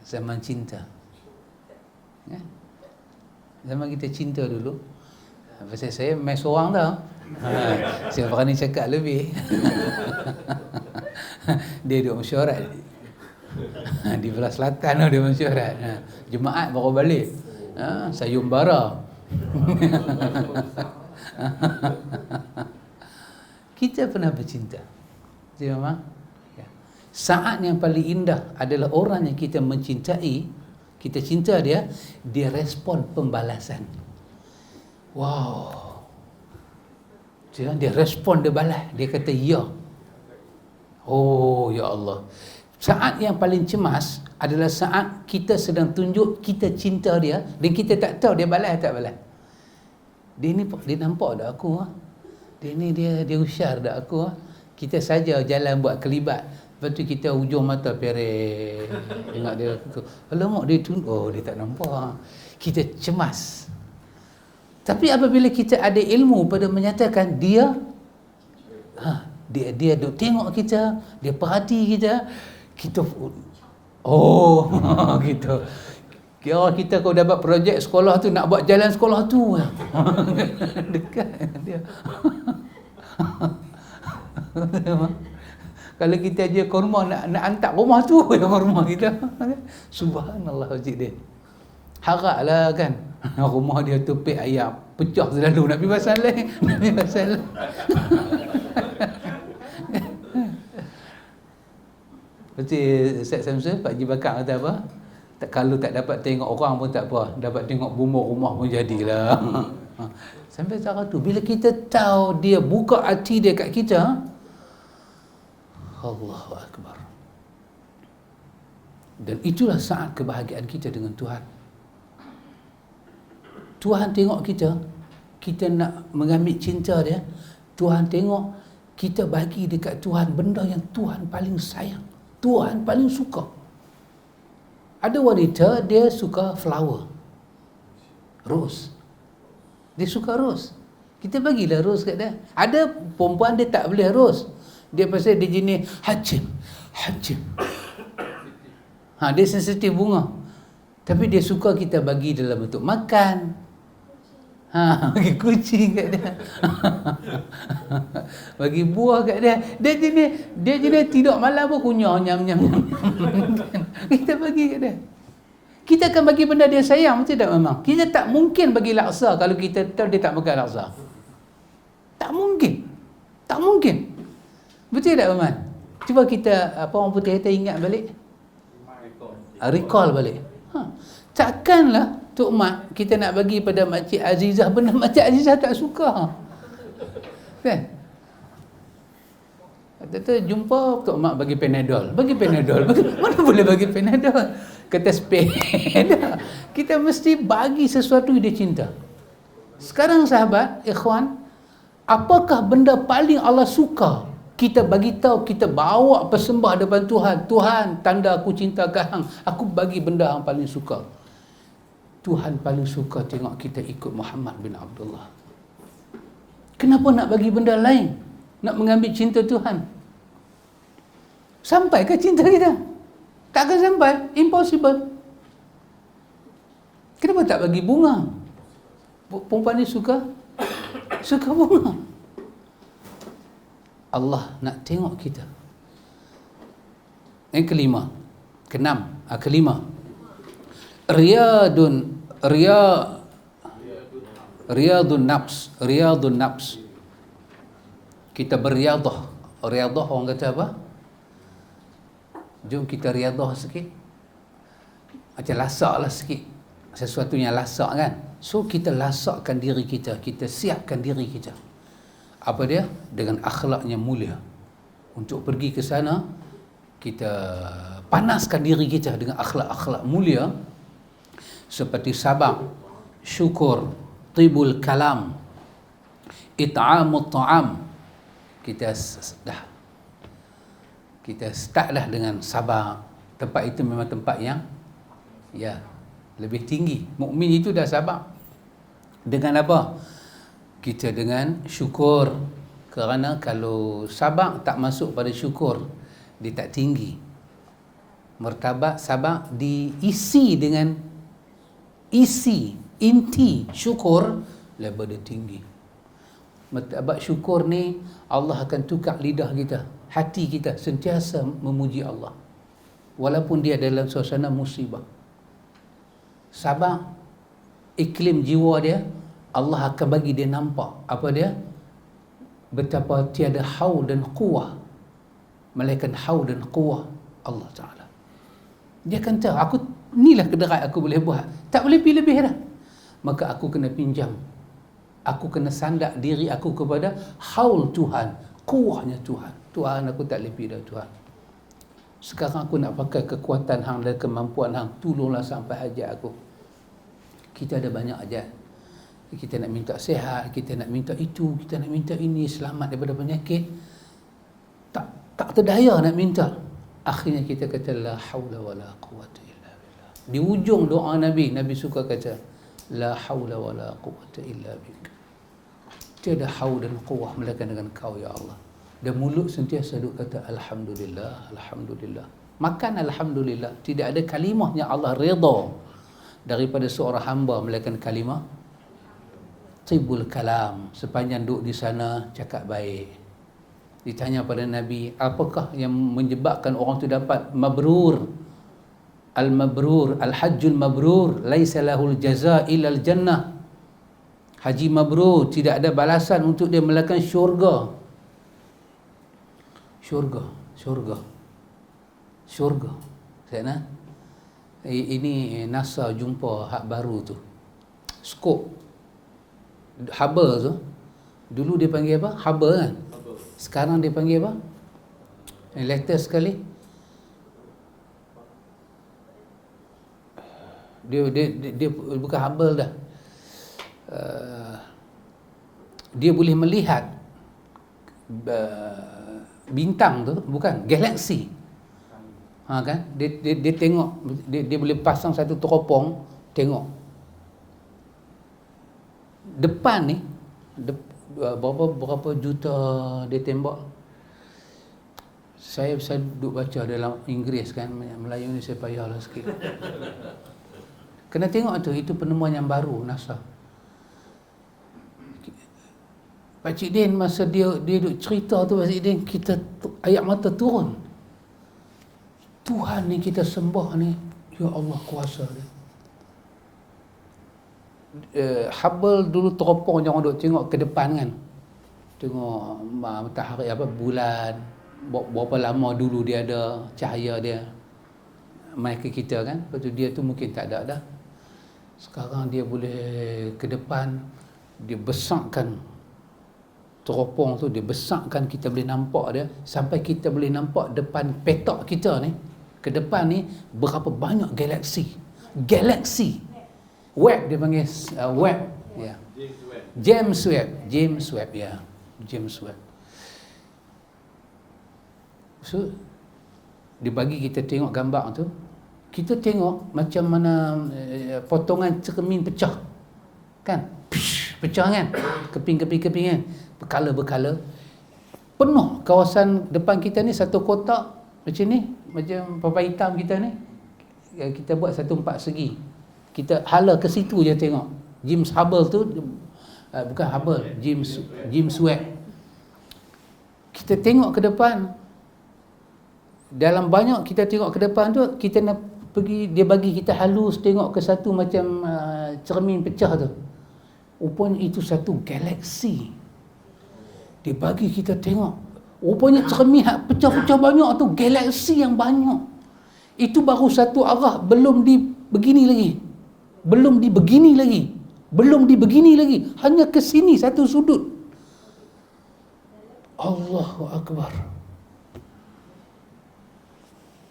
Zaman cinta. Ya? Zaman kita cinta dulu. Pasal saya main seorang tau. Saya berani cakap lebih. Dia duduk mesyuarat. Di belah selatan dia mesyuarat. Jemaat baru balik. Sayumbara. Kita pernah bercinta. Jadi memang saat yang paling indah adalah orang yang kita mencintai, kita cinta dia respon pembalasan. Wow. Dia respon, dia balas, dia kata ya. Oh ya Allah. Saat yang paling cemas adalah saat kita sedang tunjuk kita cinta dia dan kita tak tahu dia balas tak balas. Dia nampak dah aku. Dia usyar dah aku. Kita saja jalan buat kelibat. Lepas tu kita hujung mata perek. Tengok dia. Alamak dia tunduk. Oh dia tak nampak. Kita cemas. Tapi apabila kita ada ilmu pada menyatakan dia duk tengok kita, dia perhati kita, kita gitu. Kira kita kalau dapat projek sekolah tu, nak buat jalan sekolah tu. Dekat dia. Kalau kita je korma nak hantar rumah tu je korma kita. Subhanallah Haji. Haraplah kan rumah dia tu pek ayam pecah selalu, nak pergi pasal lain, nak pergi pasal lain. Betul Ustaz Samsul, Pak Haji Bakar kata apa? Kalau tak dapat tengok orang pun tak apa, dapat tengok bumbu rumah pun jadilah. Sampai cara tu bila kita tahu dia buka hati dia kat kita, Allahu Akbar. Dan itulah saat kebahagiaan kita dengan Tuhan. Tuhan tengok kita, kita nak mengambil cinta dia. Tuhan tengok kita bagi dekat Tuhan benda yang Tuhan paling sayang, Tuhan paling suka. Ada wanita dia suka flower, rose. Dia suka rose. Kita bagilah rose kat dia. Ada perempuan dia tak boleh rose. Dia pasal dia jenis hajim. Dia sensitif bunga. Tapi dia suka kita bagi dalam bentuk makan. Bagi kucing kat dia. Bagi buah kat dia. Dia jenis tidur malam pun kunyah nyam. Kita bagi kat dia. Kita akan bagi benda dia sayang, betul tak memang? Kita tak mungkin bagi laksa kalau kita tahu dia tak makan laksa. Tak mungkin. Betul tak memang? Cuba kita, orang putih kita ingat balik. Recall balik. Takkanlah Tok Mat kita nak bagi pada Makcik Azizah benda Makcik Azizah tak suka. Kan? Kata jumpa Tok Mat bagi Panadol. Mana boleh bagi Panadol? Kata sepeda. Kita mesti bagi sesuatu yang dia cinta. Sekarang sahabat, ikhwan, apakah benda paling Allah suka? Kita bagi tahu, kita bawa persembah depan Tuhan. Tuhan, tanda aku cinta kau. Aku bagi benda yang paling suka. Tuhan paling suka tengok kita ikut Muhammad bin Abdullah. Kenapa nak bagi benda lain? Nak mengambil cinta Tuhan? Sampai ke cinta kita? Takkan sampai. Impossible. Kenapa tak bagi bunga? Perempuan ni suka bunga. Allah nak tengok kita. Yang kelima. Riyadun nafs. Kita beriadah. Riadah orang kata apa? Jom kita riadah sikit. Macam lasaklah sikit. Sesuatu yang lasak kan. So kita lasakkan diri kita. Kita siapkan diri kita. Apa dia? Dengan akhlaknya mulia. Untuk pergi ke sana, kita panaskan diri kita dengan akhlak-akhlak mulia. Seperti sabar, syukur, tibul kalam, it'amut ta'am. Kita start dah dengan sabar. Tempat itu memang tempat yang lebih tinggi. Mukmin itu dah sabar. Dengan apa? Kita dengan syukur. Kerana kalau sabar tak masuk pada syukur, dia tak tinggi. Martabat sabar diisi dengan inti syukur level dia tinggi. Martabat syukur ni Allah akan tukar lidah kita, hati kita sentiasa memuji Allah walaupun dia dalam suasana musibah. Sabar, iklim jiwa dia, Allah akan bagi dia nampak apa dia, betapa tiada haul dan quwah, malaikat haul dan quwah Allah Ta'ala. Dia akan tahu, aku inilah kederat aku boleh buat, tak boleh pergi lebih dah. Maka aku kena pinjam, aku kena sandak diri aku kepada haul Tuhan, kuahnya Tuhan. Tuhan, aku tak boleh pergi dah Tuhan. Sekarang aku nak pakai kekuatan hang dan kemampuan hang, tolonglah sampai hajat aku. Kita ada banyak hajat. Kita nak minta sihat, kita nak minta itu, kita nak minta ini, selamat daripada penyakit. Tak terdaya nak minta. Akhirnya kita kata la haula wala quwwata illa billah. Di ujung doa Nabi suka kata la haula wala quwwata illa bik. Tiada haul dan quwwah melainkan dengan kau ya Allah. Dan mulut sentiasa duk kata alhamdulillah, alhamdulillah. Makan alhamdulillah. Tidak ada kalimah yang Allah redha daripada seorang hamba melakukan kalimah tibul kalam, sepanjang duduk di sana cakap baik. Ditanya pada Nabi, apakah yang menyebabkan orang tu dapat mabrur? Al-mabrur, al-hajjul mabrur, laisa lahul jaza illa al-jannah. Haji mabrur, tidak ada balasan untuk dia melakukan syurga. Syurga. Saya ini NASA jumpa hak baru tu. Skop Hubble tu. Dulu dia panggil apa? Hubble kan? Sekarang dia panggil apa? Yang latest sekali. Dia bukan Hubble dah. Dia boleh melihat bintang tu, bukan galaksi. Kan? Dia tengok, dia boleh pasang satu teropong, tengok depan ni berapa juta dia tembak. Saya duduk baca dalam Inggeris kan, Melayu ni saya payahlah sikit. Kena tengok tu, itu penemuan yang baru NASA. Pak Cik Din masa dia duduk cerita tu, Pak Cik Din, kita ayat mata turun. Tuhan ni kita sembah ni, ya Allah kuasa dia. Hubble dulu teropong jangan duduk tengok ke depan kan. Tengok matahari bulan, berapa lama dulu dia ada cahaya dia mai ke kita kan. Lepas tu dia tu mungkin tak ada dah. Sekarang dia boleh ke depan, dia besarkan teropong tu, dia besarkan, kita boleh nampak dia sampai kita boleh nampak depan petak kita ni, ke depan ni berapa banyak galaksi. Webb dia panggil Webb, ya. James Webb, ya. James Webb. So dia bagi kita tengok gambar tu, kita tengok macam mana potongan cermin pecah. Kan? Pecah kan? Keping-keping kan? Berkala-berkala. Penuh kawasan depan kita ni satu kotak macam ni, macam papan hitam kita ni. Kita buat satu 4 segi. Kita hala ke situ je tengok. James Hubble tu, bukan Hubble, James Webb. Kita tengok ke depan. Dalam banyak kita tengok ke depan tu, kita nak pergi, dia bagi kita halus tengok ke satu macam cermin pecah tu. Rupanya itu satu galaksi. Dia bagi kita tengok. Rupanya cermin pecah-pecah banyak tu, galaksi yang banyak. Itu baru satu arah, belum begini lagi. Hanya ke sini satu sudut. Allahu Akbar.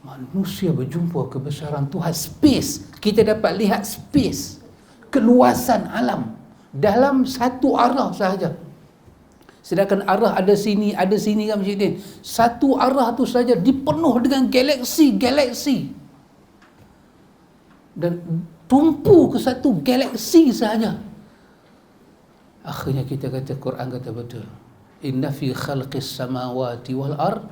Manusia berjumpa kebesaran Tuhan. Space, kita dapat lihat space, keluasan alam dalam satu arah sahaja. Sedangkan arah ada sini kan Masjid Din. Satu arah tu saja dipenuh dengan galaksi. Dan tumpu ke satu galaksi saja. Akhirnya kita kata, Quran kata betul. Inna fi khalqis samawati wal ard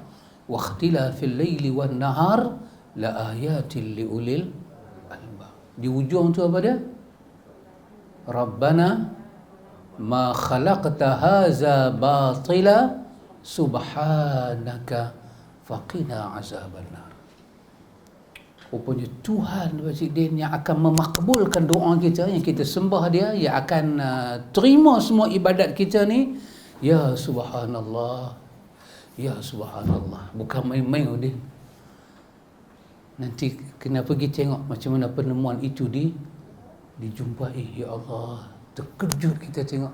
wa ikhtilafil laili wan nahar la ayatin li ulil albab. Di ujung tu apa dia? Rabbana ma khalaqta haza batila subhanaka faqina azabannar. Rupanya Tuhan Pak Din yang akan memakbulkan doa kita, yang kita sembah dia, yang akan terima semua ibadat kita ni. Ya subhanallah, bukan main-main Udin. Nanti kena pergi tengok macam mana penemuan itu dijumpai. Ya Allah, terkejut kita tengok.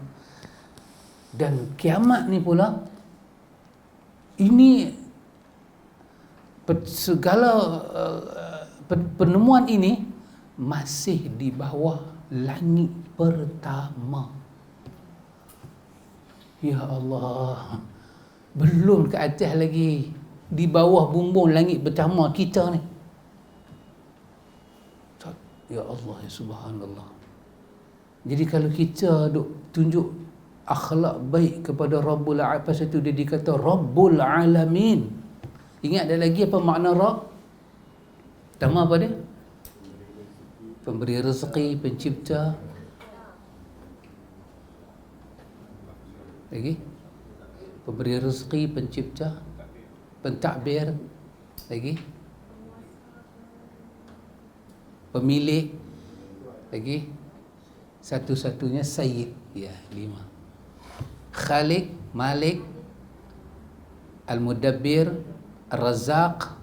Dan kiamat ni pula, ini segala penemuan ini masih di bawah langit pertama. Ya Allah, belum ke atas lagi, di bawah bumbung langit pertama kita ni. Ya Allah, ya subhanallah. Jadi kalau kita tunjuk akhlak baik kepada Rabbul Alamin, pasal itu dia dikata Rabbul Alamin. Ingat ada lagi apa makna Rabb? Pertama apa dia? pemberi rezeki, pencipta. Lagi? Pemberi rezeki, pencipta, pentadbir. Lagi? Pemilik. Lagi? Satu-satunya Sayyid. Ya, 5. Khaliq, Malik, Al-Mudabbir, Ar-Razzaq,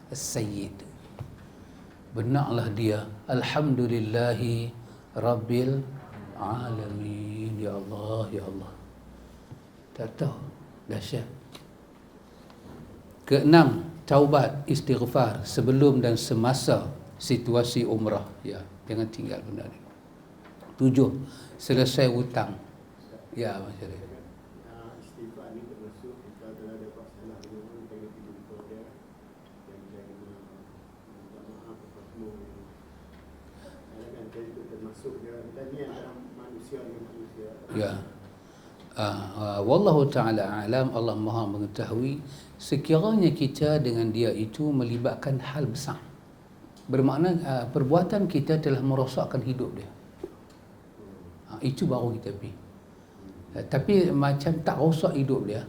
As-Sayyid. Benarlah dia. Alhamdulillahi Rabbil Alamin. Ya Allah, Ya Allah. Tak tahu. Dahsyat. Keenam, taubat, istighfar sebelum dan semasa situasi umrah. Ya, jangan tinggal benda ni. 7, selesai hutang. Ya, macam ni. Istighfar ni termasuk kita telah dapat salah dengan dengan jumpa dia dan jangan minta maaf kepada semua. Kan itu termasuk dia dan ni antara manusia dengan manusia. Ya. Wallahu ta'ala alam, Allah maha mengetahui. Sekiranya kita dengan dia itu melibatkan hal besar, bermakna perbuatan kita telah merosakkan hidup dia, itu baru kita pergi. Tapi macam tak rosak hidup dia,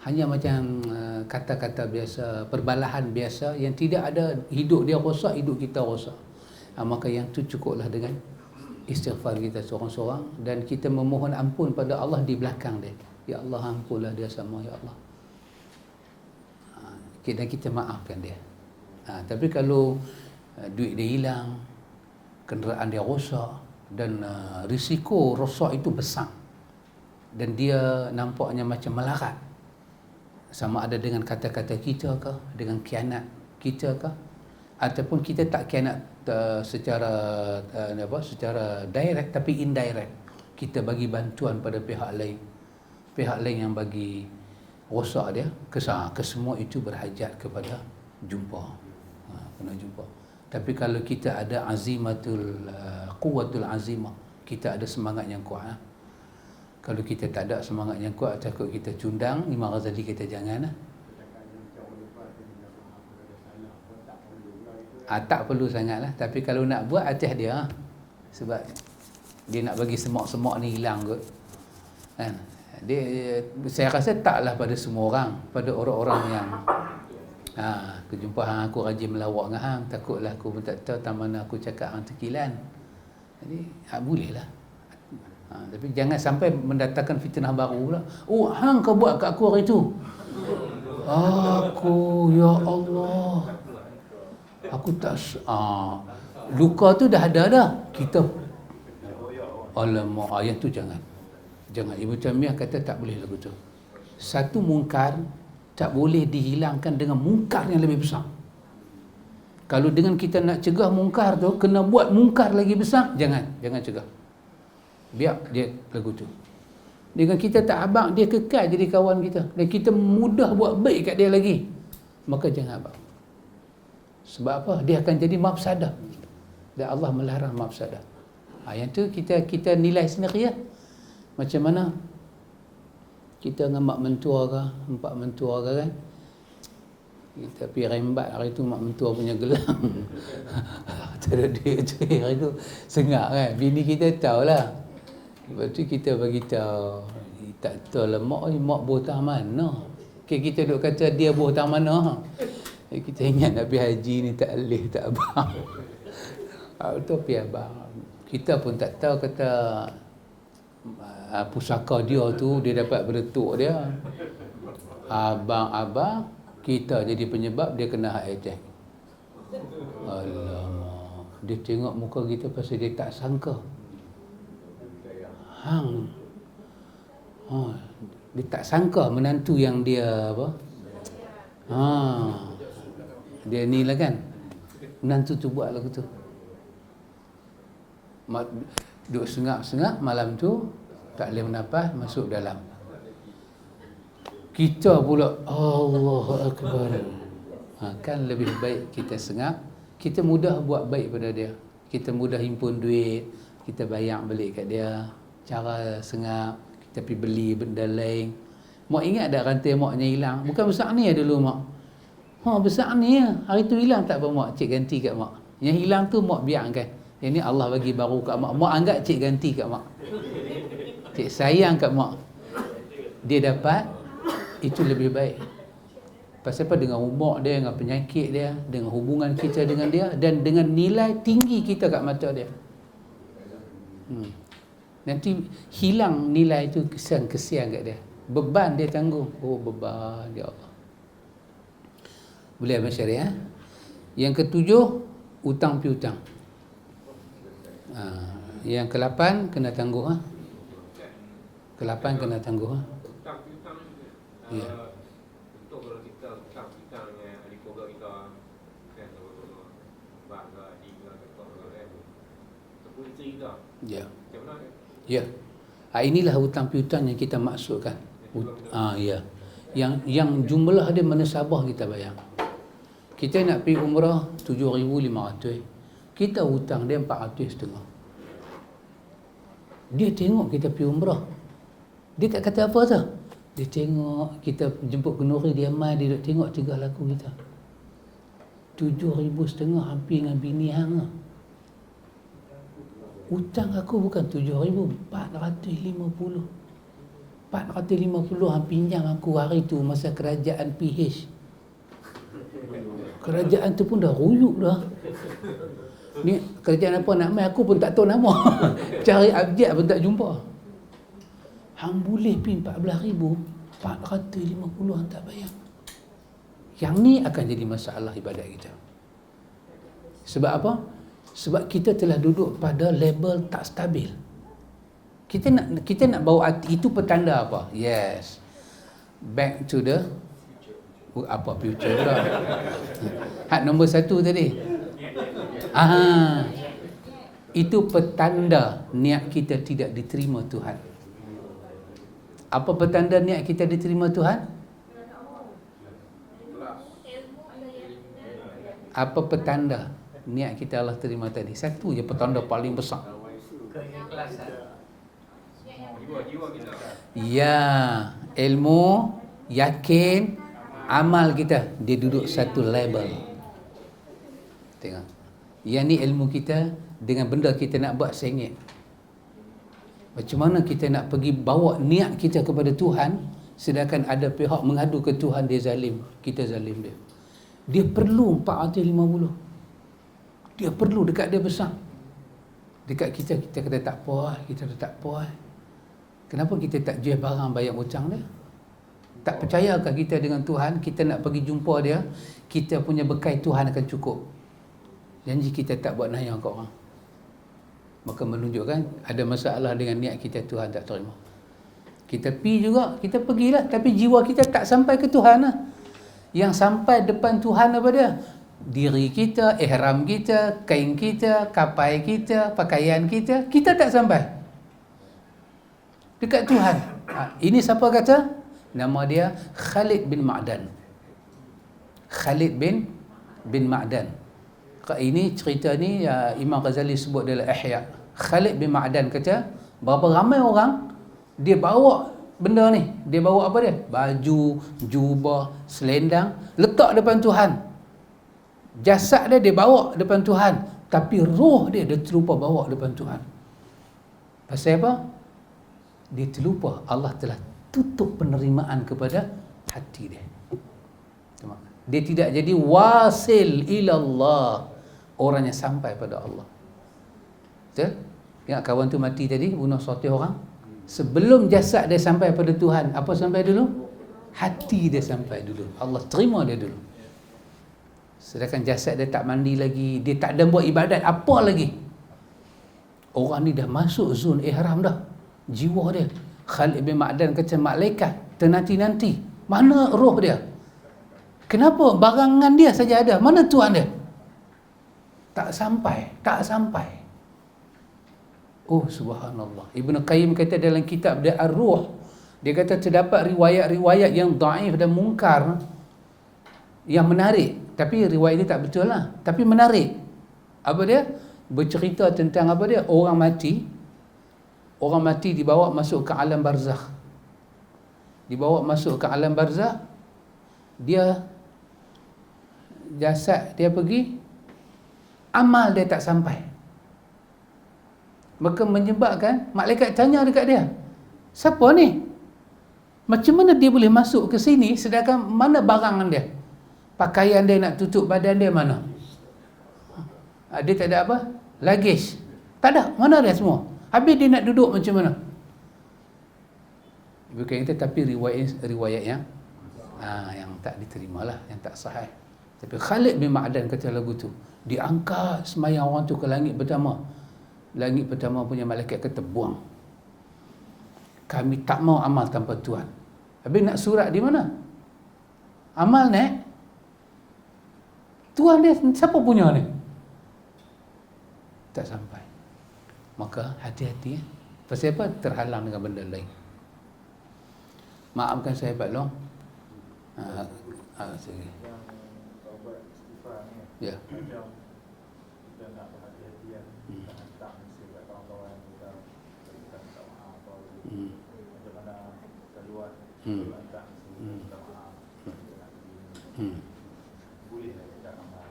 hanya macam kata-kata biasa, perbalahan biasa yang tidak ada hidup dia rosak, hidup kita rosak, maka yang tu cukuplah dengan istighfar kita seorang-seorang dan kita memohon ampun pada Allah di belakang dia. Ya Allah, ampunlah dia sama, Ya Allah. Dan kita maafkan dia. Tapi kalau duit dia hilang, kenderaan dia rosak dan risiko rosak itu besar dan dia nampaknya macam melarat, sama ada dengan kata-kata kita ke, dengan khianat kita ke, ataupun kita tak khianat secara direct tapi indirect, kita bagi bantuan pada pihak lain yang bagi rosak dia, kesemua itu berhajat kepada jumpa, kena jumpa. Tapi kalau kita ada quwwatul azimah, kita ada semangat yang kuat. Kalau kita tak ada semangat yang kuat, takut kita cundang. Imam Ghazali kata jangan. Tak perlu sangatlah. Tapi kalau nak buat, atas dia. Sebab dia nak bagi semak-semak ni hilang kot. Kan? Saya rasa taklah pada semua orang, pada orang-orang yang aku jumpa hang, aku rajin melawak dengan hang, takutlah aku pun tak tahu tak mana aku cakap hang tekilan. Jadi boleh lah. Tapi jangan sampai mendatangkan fitnah baru pula. Oh, hang kau buat kat aku hari tu. Ya Allah. Aku tak luka tu dah ada dah. Kita alamak, ayat tu jangan. Ibu Taimiyah kata tak boleh lagu tu. Satu mungkar tak boleh dihilangkan dengan mungkar yang lebih besar. Kalau dengan kita nak cegah mungkar tu, kena buat mungkar lagi besar, jangan cegah. Biar dia lagu tu. Dengan kita tak abang, dia kekal jadi kawan kita. Dan kita mudah buat baik kat dia lagi, maka jangan abang. Sebab apa? Dia akan jadi mafsadah. Dan Allah melarang mafsadah. Yang tu kita nilai sendiri ya. Macam mana kita dengan mak mentua ke, empat mentua ke kan, kita pergi rembat hari tu, mak mentua punya gelang tak ada duit tu, hari tu sengak kan, bini kita tahulah. Lepas tu kita bagi tahu, tak tahu lah mak botang mana. Kita duk kata dia botang mana. Kita ingat nak pergi haji ni tak boleh, tak abang. Tu pergi abang. Kita pun tak tahu, kata pusaka dia tu dia dapat beretuk dia. Abang kita jadi penyebab dia kena heart attack. Alamak, dia tengok muka kita pasal dia tak sangka. Dia tak sangka menantu yang dia dia ni lah kan, menantu tu buat lagu tu. Duduk sengak-sengak malam tu, tak boleh bernafas, masuk dalam. Kita pula Allahu Akbar. Kan lebih baik kita sengak, kita mudah buat baik pada dia. Kita mudah himpun duit, kita bayar balik kat dia. Cara sengak, kita pergi beli benda lain. Mak ingat tak rantai maknya hilang? Bukan besar ni dulu mak. Besar ni ya. Hari tu hilang tak apa mak? Cik ganti kat mak. Yang hilang tu mak biarkan. Ini Allah bagi baru kat mak. Mak anggap cik ganti kat mak. Cik sayang kat mak. Dia dapat, itu lebih baik. Pasal apa? Dengan umur dia, dengan penyakit dia, dengan hubungan kita dengan dia, dan dengan nilai tinggi kita kat mata dia. Nanti hilang nilai itu, kesian kat dia. Beban dia tanggung. Oh, beban, ya Allah. Boleh masyarakat. Yang ketujuh, hutang piutang. Yang ke-8 kena tangguh. Ke-8 kena tangguh. Hutang piutang juga. Ya. Untuk kalau kita hutang piutang dengan ahli keluarga kita, kan, bang ke adik ke kakak ke kan, ataupun isteri kita, Ya. macam mana kan? Ya. Inilah hutang piutang yang kita maksudkan. Ya. Yang jumlah dia menasabah kita bayang. Kita nak pergi umrah 7,500. Kita hutang dia 400,500. Dia tengok kita pergi umrah. Dia tak kata apa tau. Dia tengok kita jemput kenduri, dia mai, dia duduk tengok tingkah laku kita. 7,500 hampir dengan bini hang. Hutang aku bukan 7,000, 450. 450 hang pinjam aku hari tu masa kerajaan PH. Kerajaan tu pun dah ruyuk dah. Ni kerajaan apa nak mai aku pun tak tahu nama. Cari abjad pun tak jumpa. Hang boleh pi 14,000, 450 hang tak bayar. Yang ni akan jadi masalah ibadat kita. Sebab apa? Sebab kita telah duduk pada level tak stabil. Kita nak bawa hati, itu petanda apa? Yes. Back to the apa future pula. Had nombor 1 tadi. Itu petanda niat kita tidak diterima Tuhan. Apa petanda niat kita diterima Tuhan? Apa petanda niat kita Allah terima tadi? Satu je petanda paling besar. Jiwa kita. Ya, ilmu, yakin, amal kita dia duduk satu level. Tengok. Yang ni ilmu kita dengan benda kita nak buat sengit. Macam mana kita nak pergi bawa niat kita kepada Tuhan, sedangkan ada pihak mengadu ke Tuhan dia zalim, kita zalim dia. Dia perlu 450. Dia perlu dekat dia besar. Dekat kita kata tak puas, kita dah tak puas. Kenapa kita tak jual barang bayar hutang dia? Tak percayakah kita dengan Tuhan? Kita nak pergi jumpa dia, kita punya bekal Tuhan akan cukup. Janji kita tak buat naya kat orang. Maka menunjukkan ada masalah dengan niat kita, Tuhan tak terima. Kita pergi juga, kita pergilah, tapi jiwa kita tak sampai ke Tuhan lah. Yang sampai depan Tuhan apa dia? Diri kita, ihram kita, kain kita, kapai kita, pakaian kita, kita tak sampai dekat Tuhan. Ini siapa kata? Nama dia Khalid bin Ma'dan. Khalid bin Ma'dan. Ini cerita ni Imam Ghazali sebut dalam Ihya. Khalid bin Ma'dan kata, berapa ramai orang dia bawa benda ni. Dia bawa apa dia? Baju, jubah, selendang, letak depan Tuhan. Jasad dia bawa depan Tuhan, tapi roh dia terlupa bawa depan Tuhan. Pasal apa? Dia terlupa Allah telah tutup penerimaan kepada hati dia. Dia tidak jadi wasil ilallah, orang yang sampai pada Allah. Betul? Ingat kawan tu mati tadi, bunuh 100 orang. Sebelum jasad dia sampai pada Tuhan, apa sampai dulu? Hati dia sampai dulu. Allah terima dia dulu. Sedangkan jasad dia tak mandi lagi, dia tak ada buat ibadat apa lagi. Orang ni dah masuk zon ihram dah. Jiwa dia. Khalid bin Ma'dan kata, malaikat ternanti-nanti. Mana roh dia? Kenapa barangan dia saja ada? Mana Tuhan dia? Tak sampai. Oh, subhanallah. Ibn Qayyim kata dalam kitab dia Ar-Ruh, dia kata terdapat riwayat-riwayat yang daif dan mungkar yang menarik. Tapi riwayat ini tak betul lah. Tapi menarik. Apa dia? Bercerita tentang apa dia? Orang mati dibawa masuk ke alam barzakh. Dibawa masuk ke alam barzakh. Dia jasad dia pergi, amal dia tak sampai. Maka menyebabkan malaikat tanya dekat dia, siapa ni? Macam mana dia boleh masuk ke sini sedangkan mana barang dia? Pakaian dia nak tutup badan dia mana? Dia tak ada apa? Luggage. Tak ada. Mana dia semua? Habis dia nak duduk macam mana? Bukan itu, tapi riwayat yang tak diterimalah, yang tak sahih. Tapi Khalid bin Ma'dan kata lagu tu, diangkat semayang orang tu ke langit pertama. Langit pertama punya malaikat kata, buang. Kami tak mau amal tanpa Tuhan. Habis nak surat di mana? Amal naik. Tuhan dia siapa punya ni? Tak sampai. Maka hati-hati. Pasal apa? Terhalang dengan benda lain. Maafkan saya Pak Long. Sorry. Yang kau buat istighfar ni, Ya. macam kita nak berhati-hati kan, kita hantar mesej kat kawan-kawan kita, kita minta maaf apa gitu. Macam mana keluar, kita hantar mesej minta maaf, kita nak begini. Boleh lah kita amal.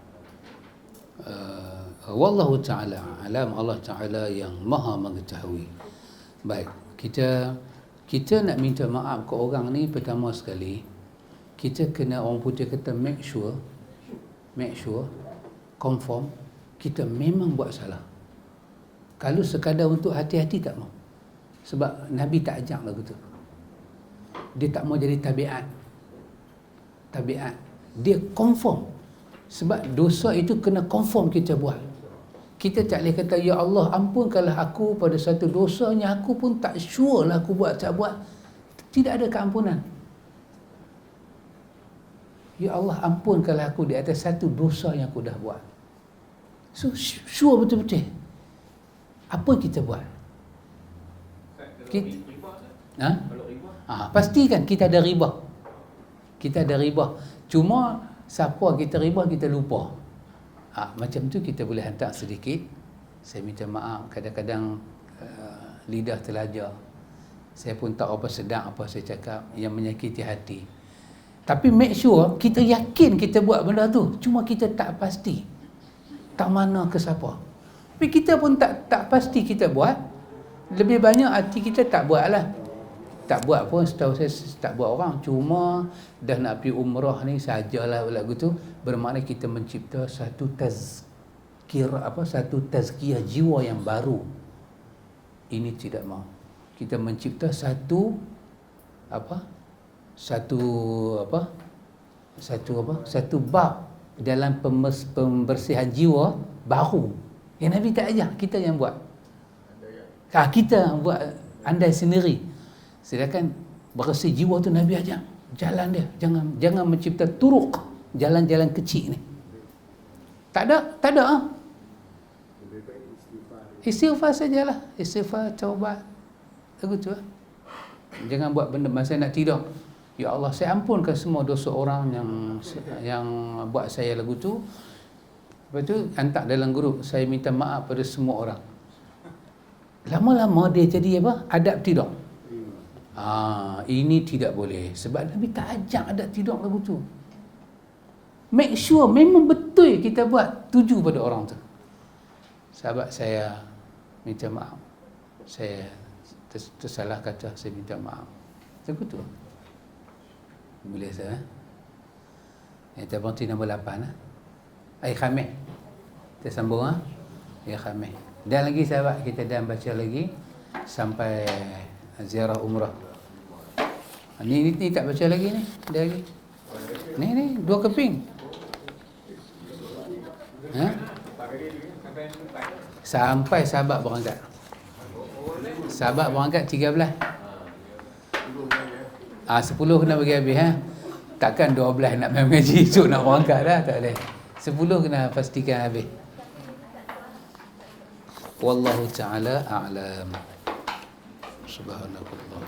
Wallahu ta'ala alam, Allah ta'ala yang maha mengetahui. Baik, kita nak minta maaf ke orang ni, pertama sekali kita kena, orang putih kata make sure, confirm kita memang buat salah. Kalau sekadar untuk hati-hati tak mau. Sebab Nabi tak ajak lagu tu. Dia tak mau jadi tabiat. Dia confirm. Sebab dosa itu kena confirm kita buat. Kita tak boleh kata, ya Allah ampunkanlah aku pada satu dosa yang aku pun tak sure lah aku buat tak buat. Tidak ada keampunan. Ya Allah ampunkanlah aku di atas satu dosa yang aku dah buat. So sure betul-betul. Apa kita buat? Kita, pastikan kita ada riba. Cuma siapa kita riba kita lupa. Macam tu kita boleh hantar sedikit. Saya minta maaf, kadang-kadang lidah terlajar. Saya pun tak apa sedang apa saya cakap yang menyakiti hati. Tapi make sure kita yakin kita buat benda tu. Cuma kita tak pasti. Tak mana ke siapa. Tapi kita pun tak pasti kita buat. Lebih banyak hati kita tak buat lah. Tak buat pun, setahu saya tak buat orang. Cuma dah nak pergi umrah ni sajalah lagu tu, bermakna kita mencipta satu satu tazkiyah jiwa yang baru. Ini tidak mau. Kita mencipta satu bab dalam pembersihan jiwa baru. Yang Nabi tak ajar, kita yang buat. Kita buat andai sendiri. Sedangkan bersih jiwa tu Nabi ajar. Jalan dia, jangan mencipta turuk, jalan-jalan kecil ni. Tak ada. Lebih baik istighfar. Istighfar sajalah. Istighfar, taubat. Lagu tu. Jangan buat benda masa nak tidur. Ya Allah, saya ampunkan semua dosa orang yang buat saya lagu tu. Lepas tu hantar dalam grup, saya minta maaf pada semua orang. Lama-lama dia jadi apa? Adab tidur. Ini tidak boleh. Sebab Nabi tak ajak adab tidur lagu tu. Make sure memang betul kita buat, tuju pada orang tu. Sahabat saya minta maaf, saya tersalah kata, saya minta maaf. Lagu tu boleh saya. Yang terbantu nombor 8 Air Khamis. Kita sambung Air Khamis. Dan lagi sahabat, kita dah baca lagi sampai ziarah umrah. Ni tak baca lagi ni. Dia lagi. Ni 2 keping. Sampai sahabat berangkat. Sahabat berangkat 13. 10 kena bagi habis Takkan 12 nak main mengaji esok nak berangkat dah, tak boleh. 10 kena pastikan habis. Wallahu ta'ala a'lam. Subhanallah.